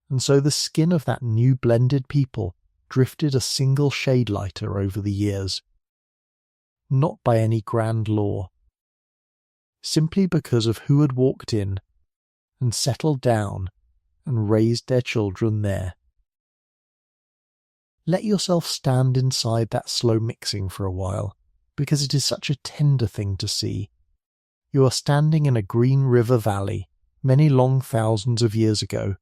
And so the skin of that new blended people drifted a single shade lighter over the years. Not by any grand law. Simply because of who had walked in and settled down and raised their children there. Let yourself stand inside that slow mixing for a while, because it is such a tender thing to see. You are standing in a green river valley, many long thousands of years ago.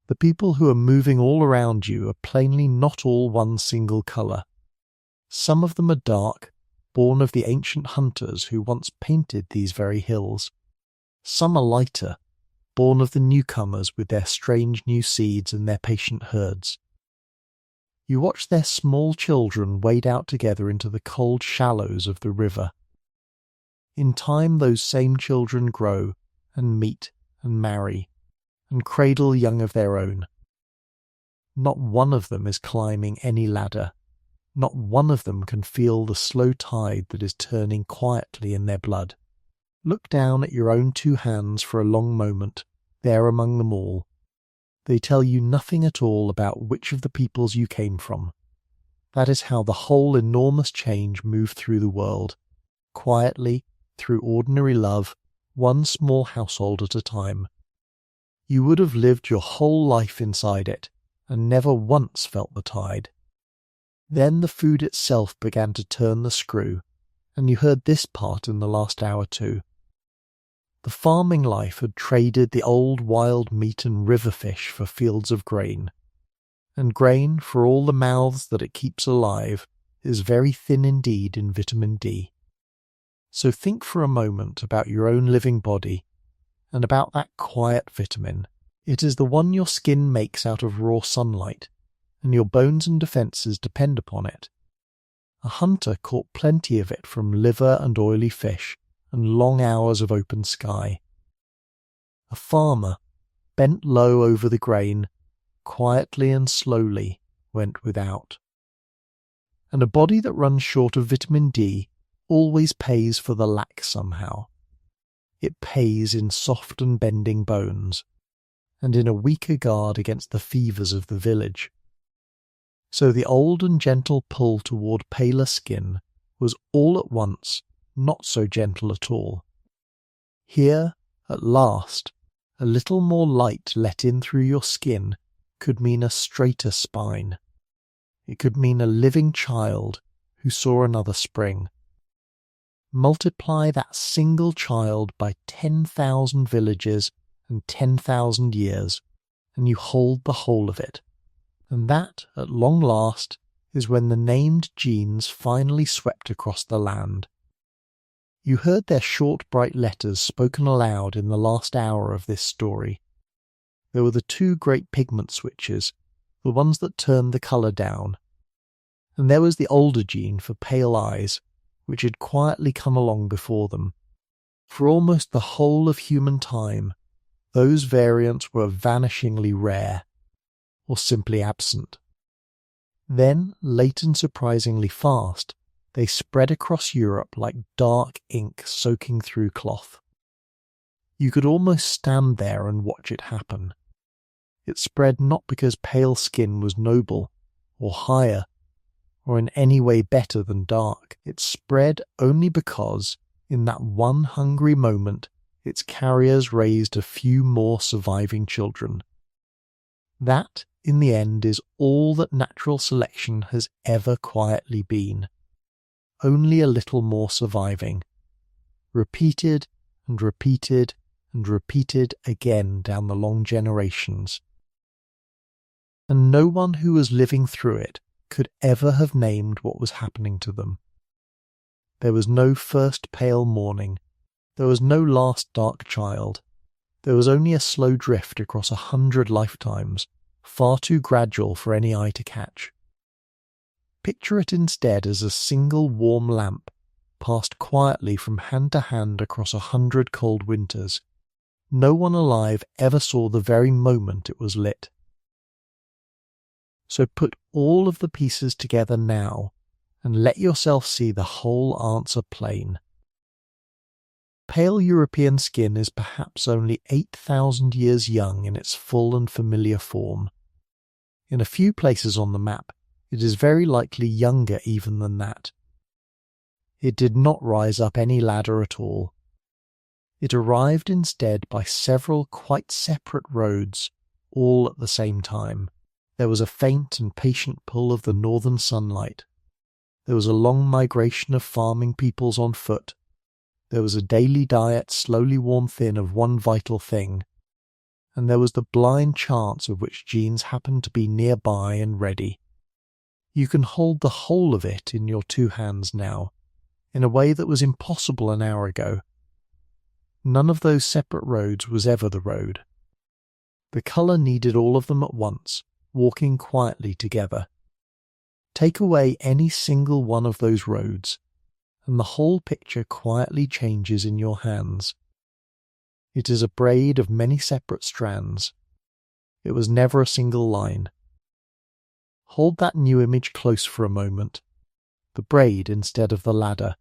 The people who are moving all around you are plainly not all one single colour. Some of them are dark, born of the ancient hunters who once painted these very hills. Some are lighter, born of the newcomers with their strange new seeds and their patient herds. You watch their small children wade out together into the cold shallows of the river. In time those same children grow and meet and marry and cradle young of their own. Not one of them is climbing any ladder. Not one of them can feel the slow tide that is turning quietly in their blood. Look down at your own two hands for a long moment, there among them all. They tell you nothing at all about which of the peoples you came from. That is how the whole enormous change moved through the world, quietly, through ordinary love, one small household at a time. You would have lived your whole life inside it, and never once felt the tide. Then the food itself began to turn the screw, and you heard this part in the last hour too. The farming life had traded the old wild meat and river fish for fields of grain, and grain, for all the mouths that it keeps alive, is very thin indeed in vitamin D. So think for a moment about your own living body, and about that quiet vitamin. It is the one your skin makes out of raw sunlight, and your bones and defences depend upon it. A hunter caught plenty of it from liver and oily fish, and long hours of open sky. A farmer, bent low over the grain, quietly and slowly went without. And a body that runs short of vitamin D always pays for the lack somehow. It pays in soft and bending bones, and in a weaker guard against the fevers of the village. So the old and gentle pull toward paler skin was all at once not so gentle at all. Here, at last, a little more light let in through your skin could mean a straighter spine. It could mean a living child who saw another spring. Multiply that single child by 10,000 villages and 10,000 years, and you hold the whole of it. And that, at long last, is when the named genes finally swept across the land. You heard their short bright letters spoken aloud in the last hour of this story. There were the two great pigment switches, the ones that turned the colour down. And there was the older gene for pale eyes, which had quietly come along before them. For almost the whole of human time, those variants were vanishingly rare, or simply absent. Then, late and surprisingly fast, they spread across Europe like dark ink soaking through cloth. You could almost stand there and watch it happen. It spread not because pale skin was noble, or higher, or in any way better than dark. It spread only because, in that one hungry moment, its carriers raised a few more surviving children. That, in the end, is all that natural selection has ever quietly been. Only a little more surviving, repeated and repeated and repeated again down the long generations. And no one who was living through it could ever have named what was happening to them. There was no first pale morning, there was no last dark child, there was only a slow drift across 100 lifetimes, far too gradual for any eye to catch. Picture it instead as a single warm lamp, passed quietly from hand to hand across 100 cold winters. No one alive ever saw the very moment it was lit. So put all of the pieces together now, and let yourself see the whole answer plain. Pale European skin is perhaps only 8,000 years young in its full and familiar form. In a few places on the map, it is very likely younger even than that. It did not rise up any ladder at all. It arrived instead by several quite separate roads, all at the same time. There was a faint and patient pull of the northern sunlight. There was a long migration of farming peoples on foot. There was a daily diet slowly worn thin of one vital thing. And there was the blind chance of which genes happened to be nearby and ready. You can hold the whole of it in your two hands now, in a way that was impossible an hour ago. None of those separate roads was ever the road. The colour needed all of them at once, walking quietly together. Take away any single one of those roads, and the whole picture quietly changes in your hands. It is a braid of many separate strands. It was never a single line. Hold that new image close for a moment, the braid instead of the ladder.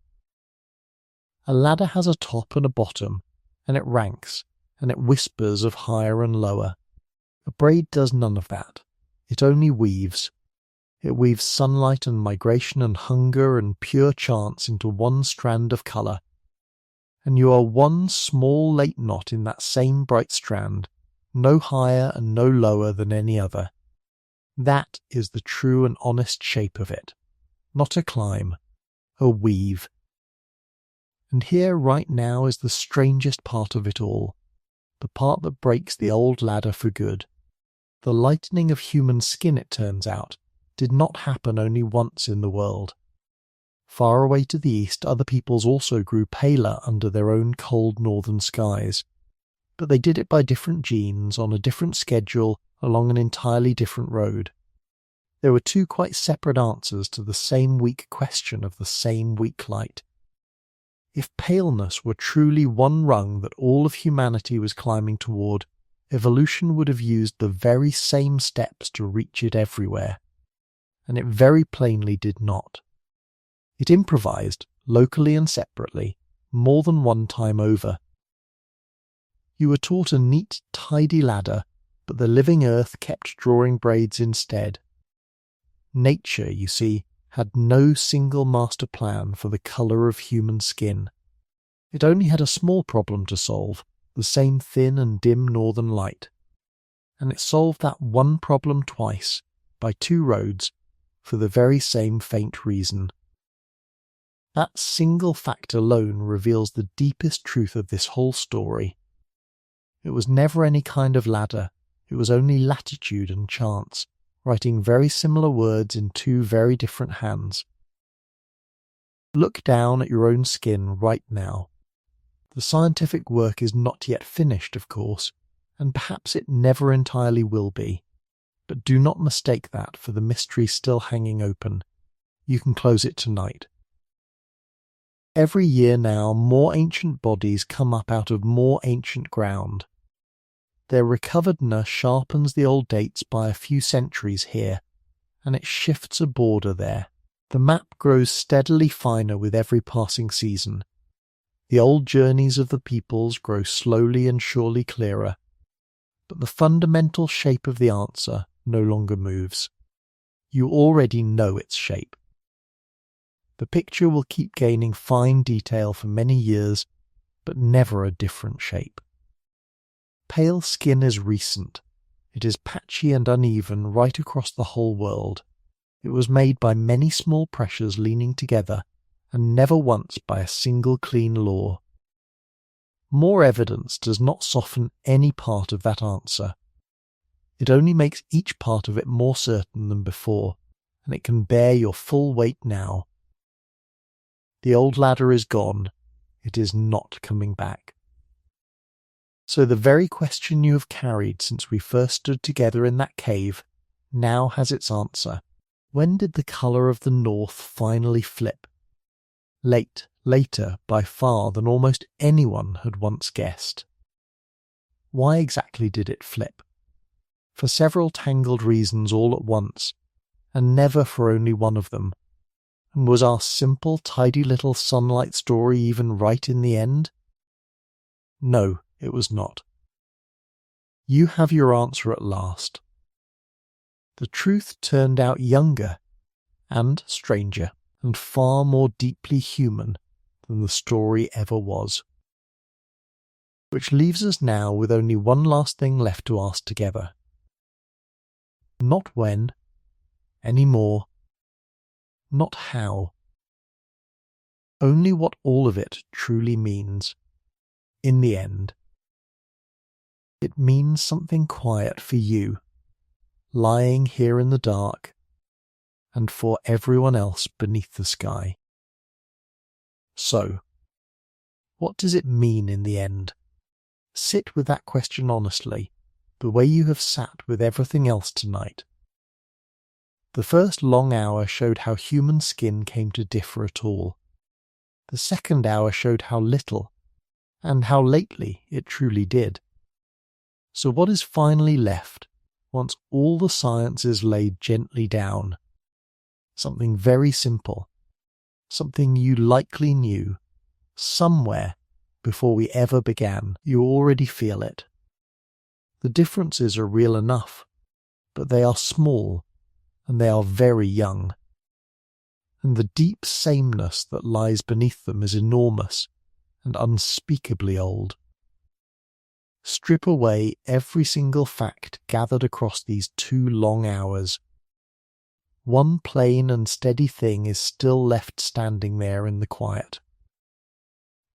A ladder has a top and a bottom, and it ranks, and it whispers of higher and lower. A braid does none of that. It only weaves. It weaves sunlight and migration and hunger and pure chance into one strand of colour. And you are one small late knot in that same bright strand, no higher and no lower than any other. That is the true and honest shape of it. Not a climb, a weave. And here right now is the strangest part of it all, the part that breaks the old ladder for good. The lightening of human skin, it turns out, did not happen only once in the world. Far away to the east, other peoples also grew paler under their own cold northern skies. But they did it by different genes, on a different schedule, along an entirely different road. There were two quite separate answers to the same weak question of the same weak light. If paleness were truly one rung that all of humanity was climbing toward, evolution would have used the very same steps to reach it everywhere. And it very plainly did not. It improvised, locally and separately, more than one time over. You were taught a neat, tidy ladder, but the living earth kept drawing braids instead. Nature, you see, had no single master plan for the colour of human skin. It only had a small problem to solve, the same thin and dim northern light. And it solved that one problem twice, by two roads, for the very same faint reason. That single fact alone reveals the deepest truth of this whole story. It was never any kind of ladder, it was only latitude and chance, writing very similar words in two very different hands. Look down at your own skin right now. The scientific work is not yet finished, of course, and perhaps it never entirely will be. But do not mistake that for the mystery still hanging open. You can close it tonight. Every year now, more ancient bodies come up out of more ancient ground. Their recoveredness sharpens the old dates by a few centuries here, and it shifts a border there. The map grows steadily finer with every passing season. The old journeys of the peoples grow slowly and surely clearer, but the fundamental shape of the answer no longer moves. You already know its shape. The picture will keep gaining fine detail for many years, but never a different shape. Pale skin is recent. It is patchy and uneven right across the whole world. It was made by many small pressures leaning together, and never once by a single clean law. More evidence does not soften any part of that answer. It only makes each part of it more certain than before, and it can bear your full weight now. The old ladder is gone. It is not coming back. So the very question you have carried since we first stood together in that cave now has its answer. When did the colour of the north finally flip? Later by far than almost anyone had once guessed. Why exactly did it flip? For several tangled reasons all at once, and never for only one of them. And was our simple, tidy little sunlight story even right in the end? No, it was not. You have your answer at last. The truth turned out younger, and stranger, and far more deeply human than the story ever was. Which leaves us now with only one last thing left to ask together. Not when, anymore, not how. Only what all of it truly means, in the end. It means something quiet for you, lying here in the dark, and for everyone else beneath the sky. So, what does it mean in the end? Sit with that question honestly, the way you have sat with everything else tonight. The first long hour showed how human skin came to differ at all. The second hour showed how little, and how lately it truly did. So what is finally left, once all the science is laid gently down? Something very simple, something you likely knew, somewhere, before we ever began. You already feel it. The differences are real enough, but they are small, and they are very young. And the deep sameness that lies beneath them is enormous and unspeakably old. Strip away every single fact gathered across these 2 long hours. One plain and steady thing is still left standing there in the quiet.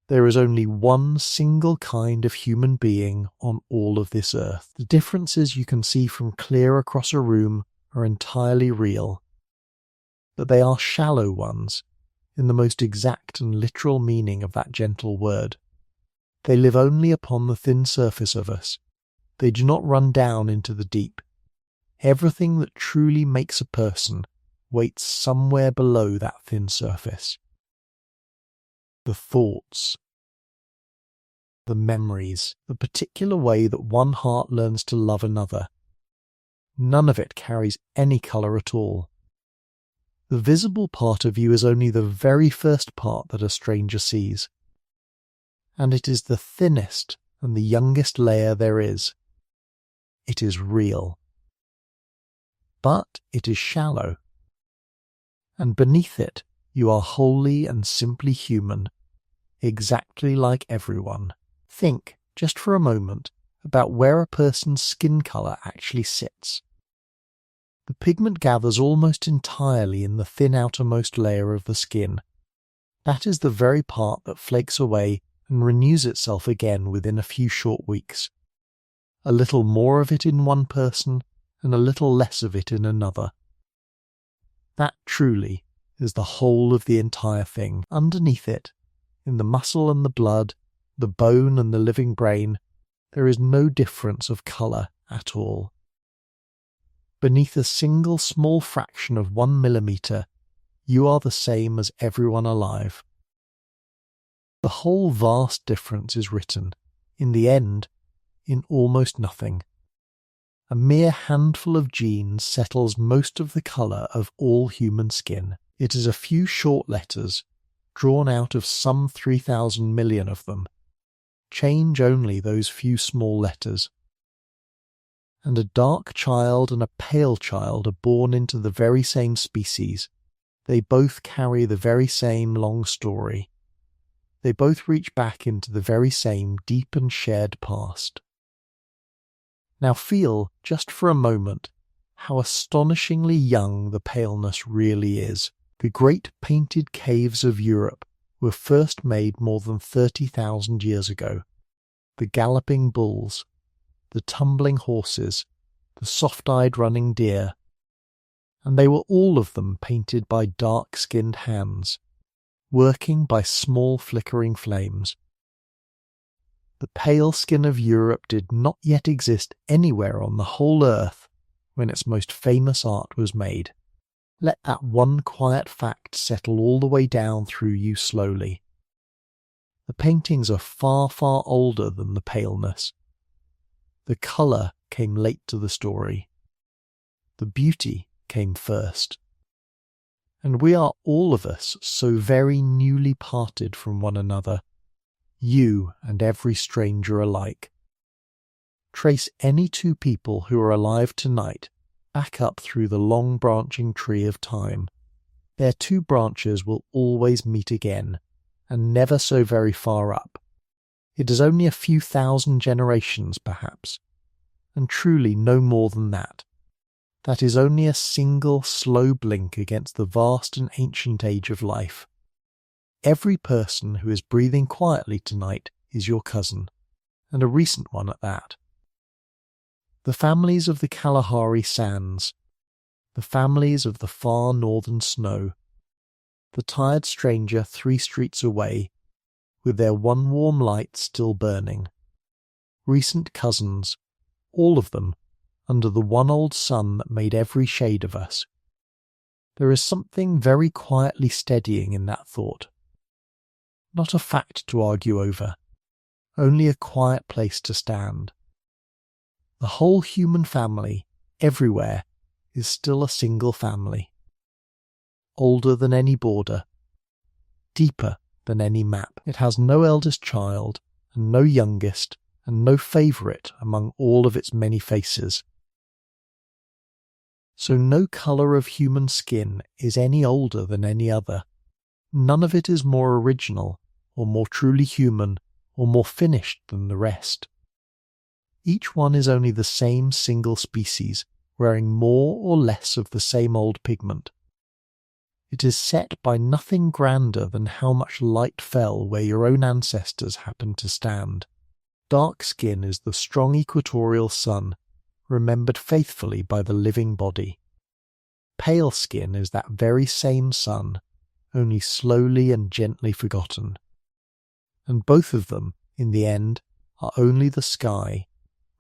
There is only one single kind of human being on all of this earth. The differences you can see from clear across a room are entirely real, but they are shallow ones in the most exact and literal meaning of that gentle word. They live only upon the thin surface of us. They do not run down into the deep. Everything that truly makes a person waits somewhere below that thin surface. The thoughts, the memories, the particular way that one heart learns to love another. None of it carries any colour at all. The visible part of you is only the very first part that a stranger sees. And it is the thinnest and the youngest layer there is. It is real. But it is shallow. And beneath it, you are wholly and simply human, exactly like everyone. Think, just for a moment, about where a person's skin colour actually sits. The pigment gathers almost entirely in the thin outermost layer of the skin. That is the very part that flakes away and renews itself again within a few short weeks. A little more of it in one person, and a little less of it in another. That truly is the whole of the entire thing. Underneath it, in the muscle and the blood, the bone and the living brain, there is no difference of colour at all. Beneath a single small fraction of 1 millimetre, you are the same as everyone alive. The whole vast difference is written, in the end, in almost nothing. A mere handful of genes settles most of the colour of all human skin. It is a few short letters, drawn out of some 3,000 million of them. Change only those few small letters. And a dark child and a pale child are born into the very same species. They both carry the very same long story. They both reach back into the very same deep and shared past. Now feel, just for a moment, how astonishingly young the paleness really is. The great painted caves of Europe were first made more than 30,000 years ago. The galloping bulls, the tumbling horses, the soft-eyed running deer, and they were all of them painted by dark-skinned hands, working by small flickering flames. The pale skin of Europe did not yet exist anywhere on the whole earth when its most famous art was made. Let that one quiet fact settle all the way down through you slowly. The paintings are far, far older than the paleness. The colour came late to the story. The beauty came first. And we are all of us so very newly parted from one another, you and every stranger alike. Trace any 2 people who are alive tonight back up through the long branching tree of time. Their 2 branches will always meet again, and never so very far up. It is only a few thousand generations, perhaps, and truly no more than that. That is only a single slow blink against the vast and ancient age of life. Every person who is breathing quietly tonight is your cousin, and a recent one at that. The families of the Kalahari sands, the families of the far northern snow, the tired stranger 3 streets away, with their one warm light still burning. Recent cousins, all of them, under the one old sun that made every shade of us. There is something very quietly steadying in that thought. Not a fact to argue over, only a quiet place to stand. The whole human family, everywhere, is still a single family. Older than any border, deeper than any map. It has no eldest child, and no youngest, and no favourite among all of its many faces. So no colour of human skin is any older than any other. None of it is more original, or more truly human, or more finished than the rest. Each one is only the same single species, wearing more or less of the same old pigment. It is set by nothing grander than how much light fell where your own ancestors happened to stand. Dark skin is the strong equatorial sun, remembered faithfully by the living body. Pale skin is that very same sun, only slowly and gently forgotten. And both of them, in the end, are only the sky,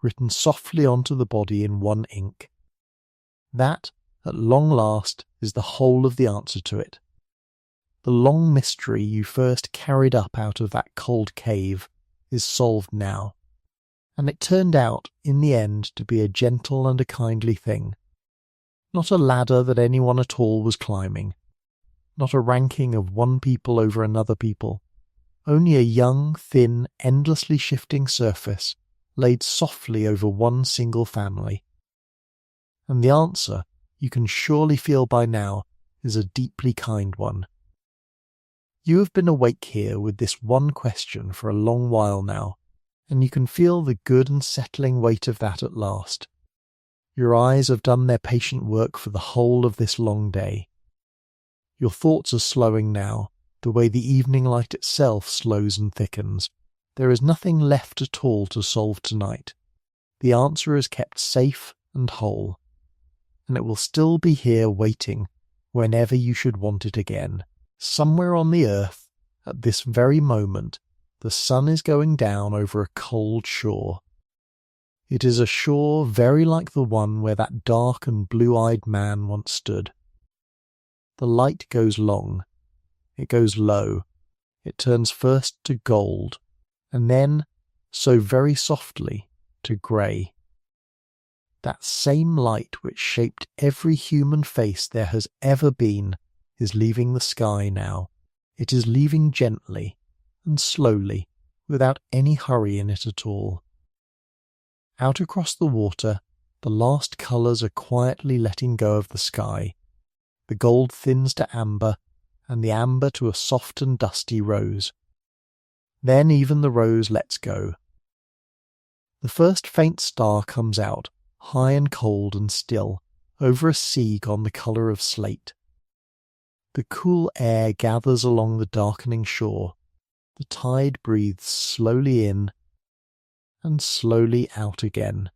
written softly onto the body in one ink. That, at long last, is the whole of the answer to it. The long mystery you first carried up out of that cold cave is solved now, and it turned out, in the end, to be a gentle and a kindly thing. Not a ladder that anyone at all was climbing, not a ranking of one people over another people, only a young, thin, endlessly shifting surface laid softly over one single family. And the answer, you can surely feel by now, is a deeply kind one. You have been awake here with this one question for a long while now, and you can feel the good and settling weight of that at last. Your eyes have done their patient work for the whole of this long day. Your thoughts are slowing now, the way the evening light itself slows and thickens. There is nothing left at all to solve tonight. The answer is kept safe and whole, and it will still be here waiting whenever you should want it again. Somewhere on the earth, at this very moment, the sun is going down over a cold shore. It is a shore very like the one where that dark and blue-eyed man once stood. The light goes long, it goes low, it turns first to gold, and then, so very softly, to grey. That same light which shaped every human face there has ever been is leaving the sky now. It is leaving gently and slowly, without any hurry in it at all. Out across the water, the last colours are quietly letting go of the sky. The gold thins to amber, and the amber to a soft and dusty rose. Then even the rose lets go. The first faint star comes out, high and cold and still, over a sea gone the colour of slate. The cool air gathers along the darkening shore. The tide breathes slowly in and slowly out again.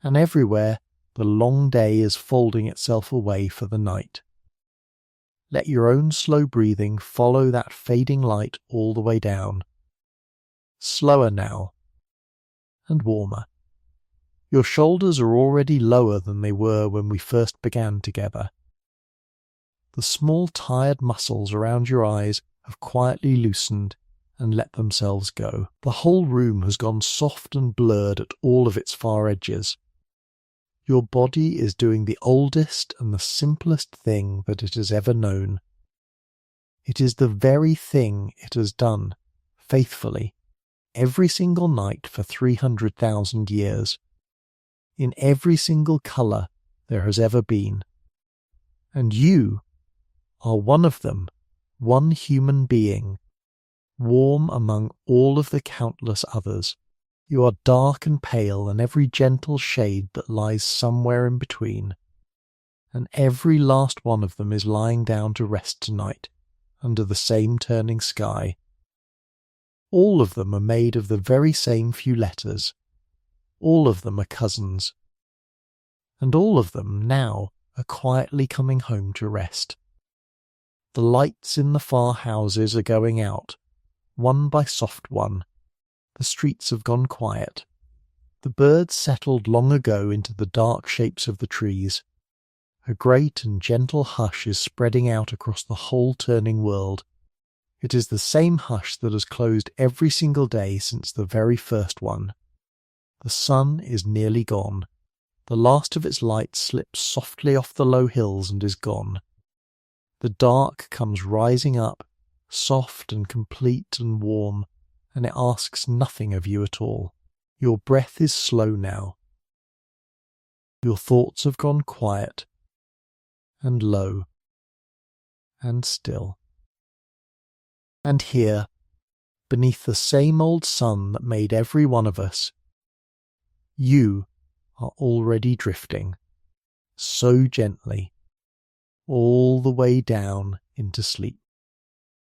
And everywhere the long day is folding itself away for the night. Let your own slow breathing follow that fading light all the way down. Slower now, and warmer. Your shoulders are already lower than they were when we first began together. The small tired muscles around your eyes have quietly loosened and let themselves go. The whole room has gone soft and blurred at all of its far edges. Your body is doing the oldest and the simplest thing that it has ever known. It is the very thing it has done, faithfully, every single night for 300,000 years, in every single colour there has ever been. And you are one of them, one human being, warm among all of the countless others. You are dark and pale and every gentle shade that lies somewhere in between, and every last one of them is lying down to rest tonight, under the same turning sky. All of them are made of the very same few letters. All of them are cousins. And all of them now are quietly coming home to rest. The lights in the far houses are going out, one by soft one. The streets have gone quiet. The birds settled long ago into the dark shapes of the trees. A great and gentle hush is spreading out across the whole turning world. It is the same hush that has closed every single day since the very first one. The sun is nearly gone. The last of its light slips softly off the low hills and is gone. The dark comes rising up soft and complete and warm, and it asks nothing of you at all. Your breath is slow now. Your thoughts have gone quiet and low and still. And here, beneath the same old sun that made every one of us, you are already drifting, so gently, all the way down into sleep.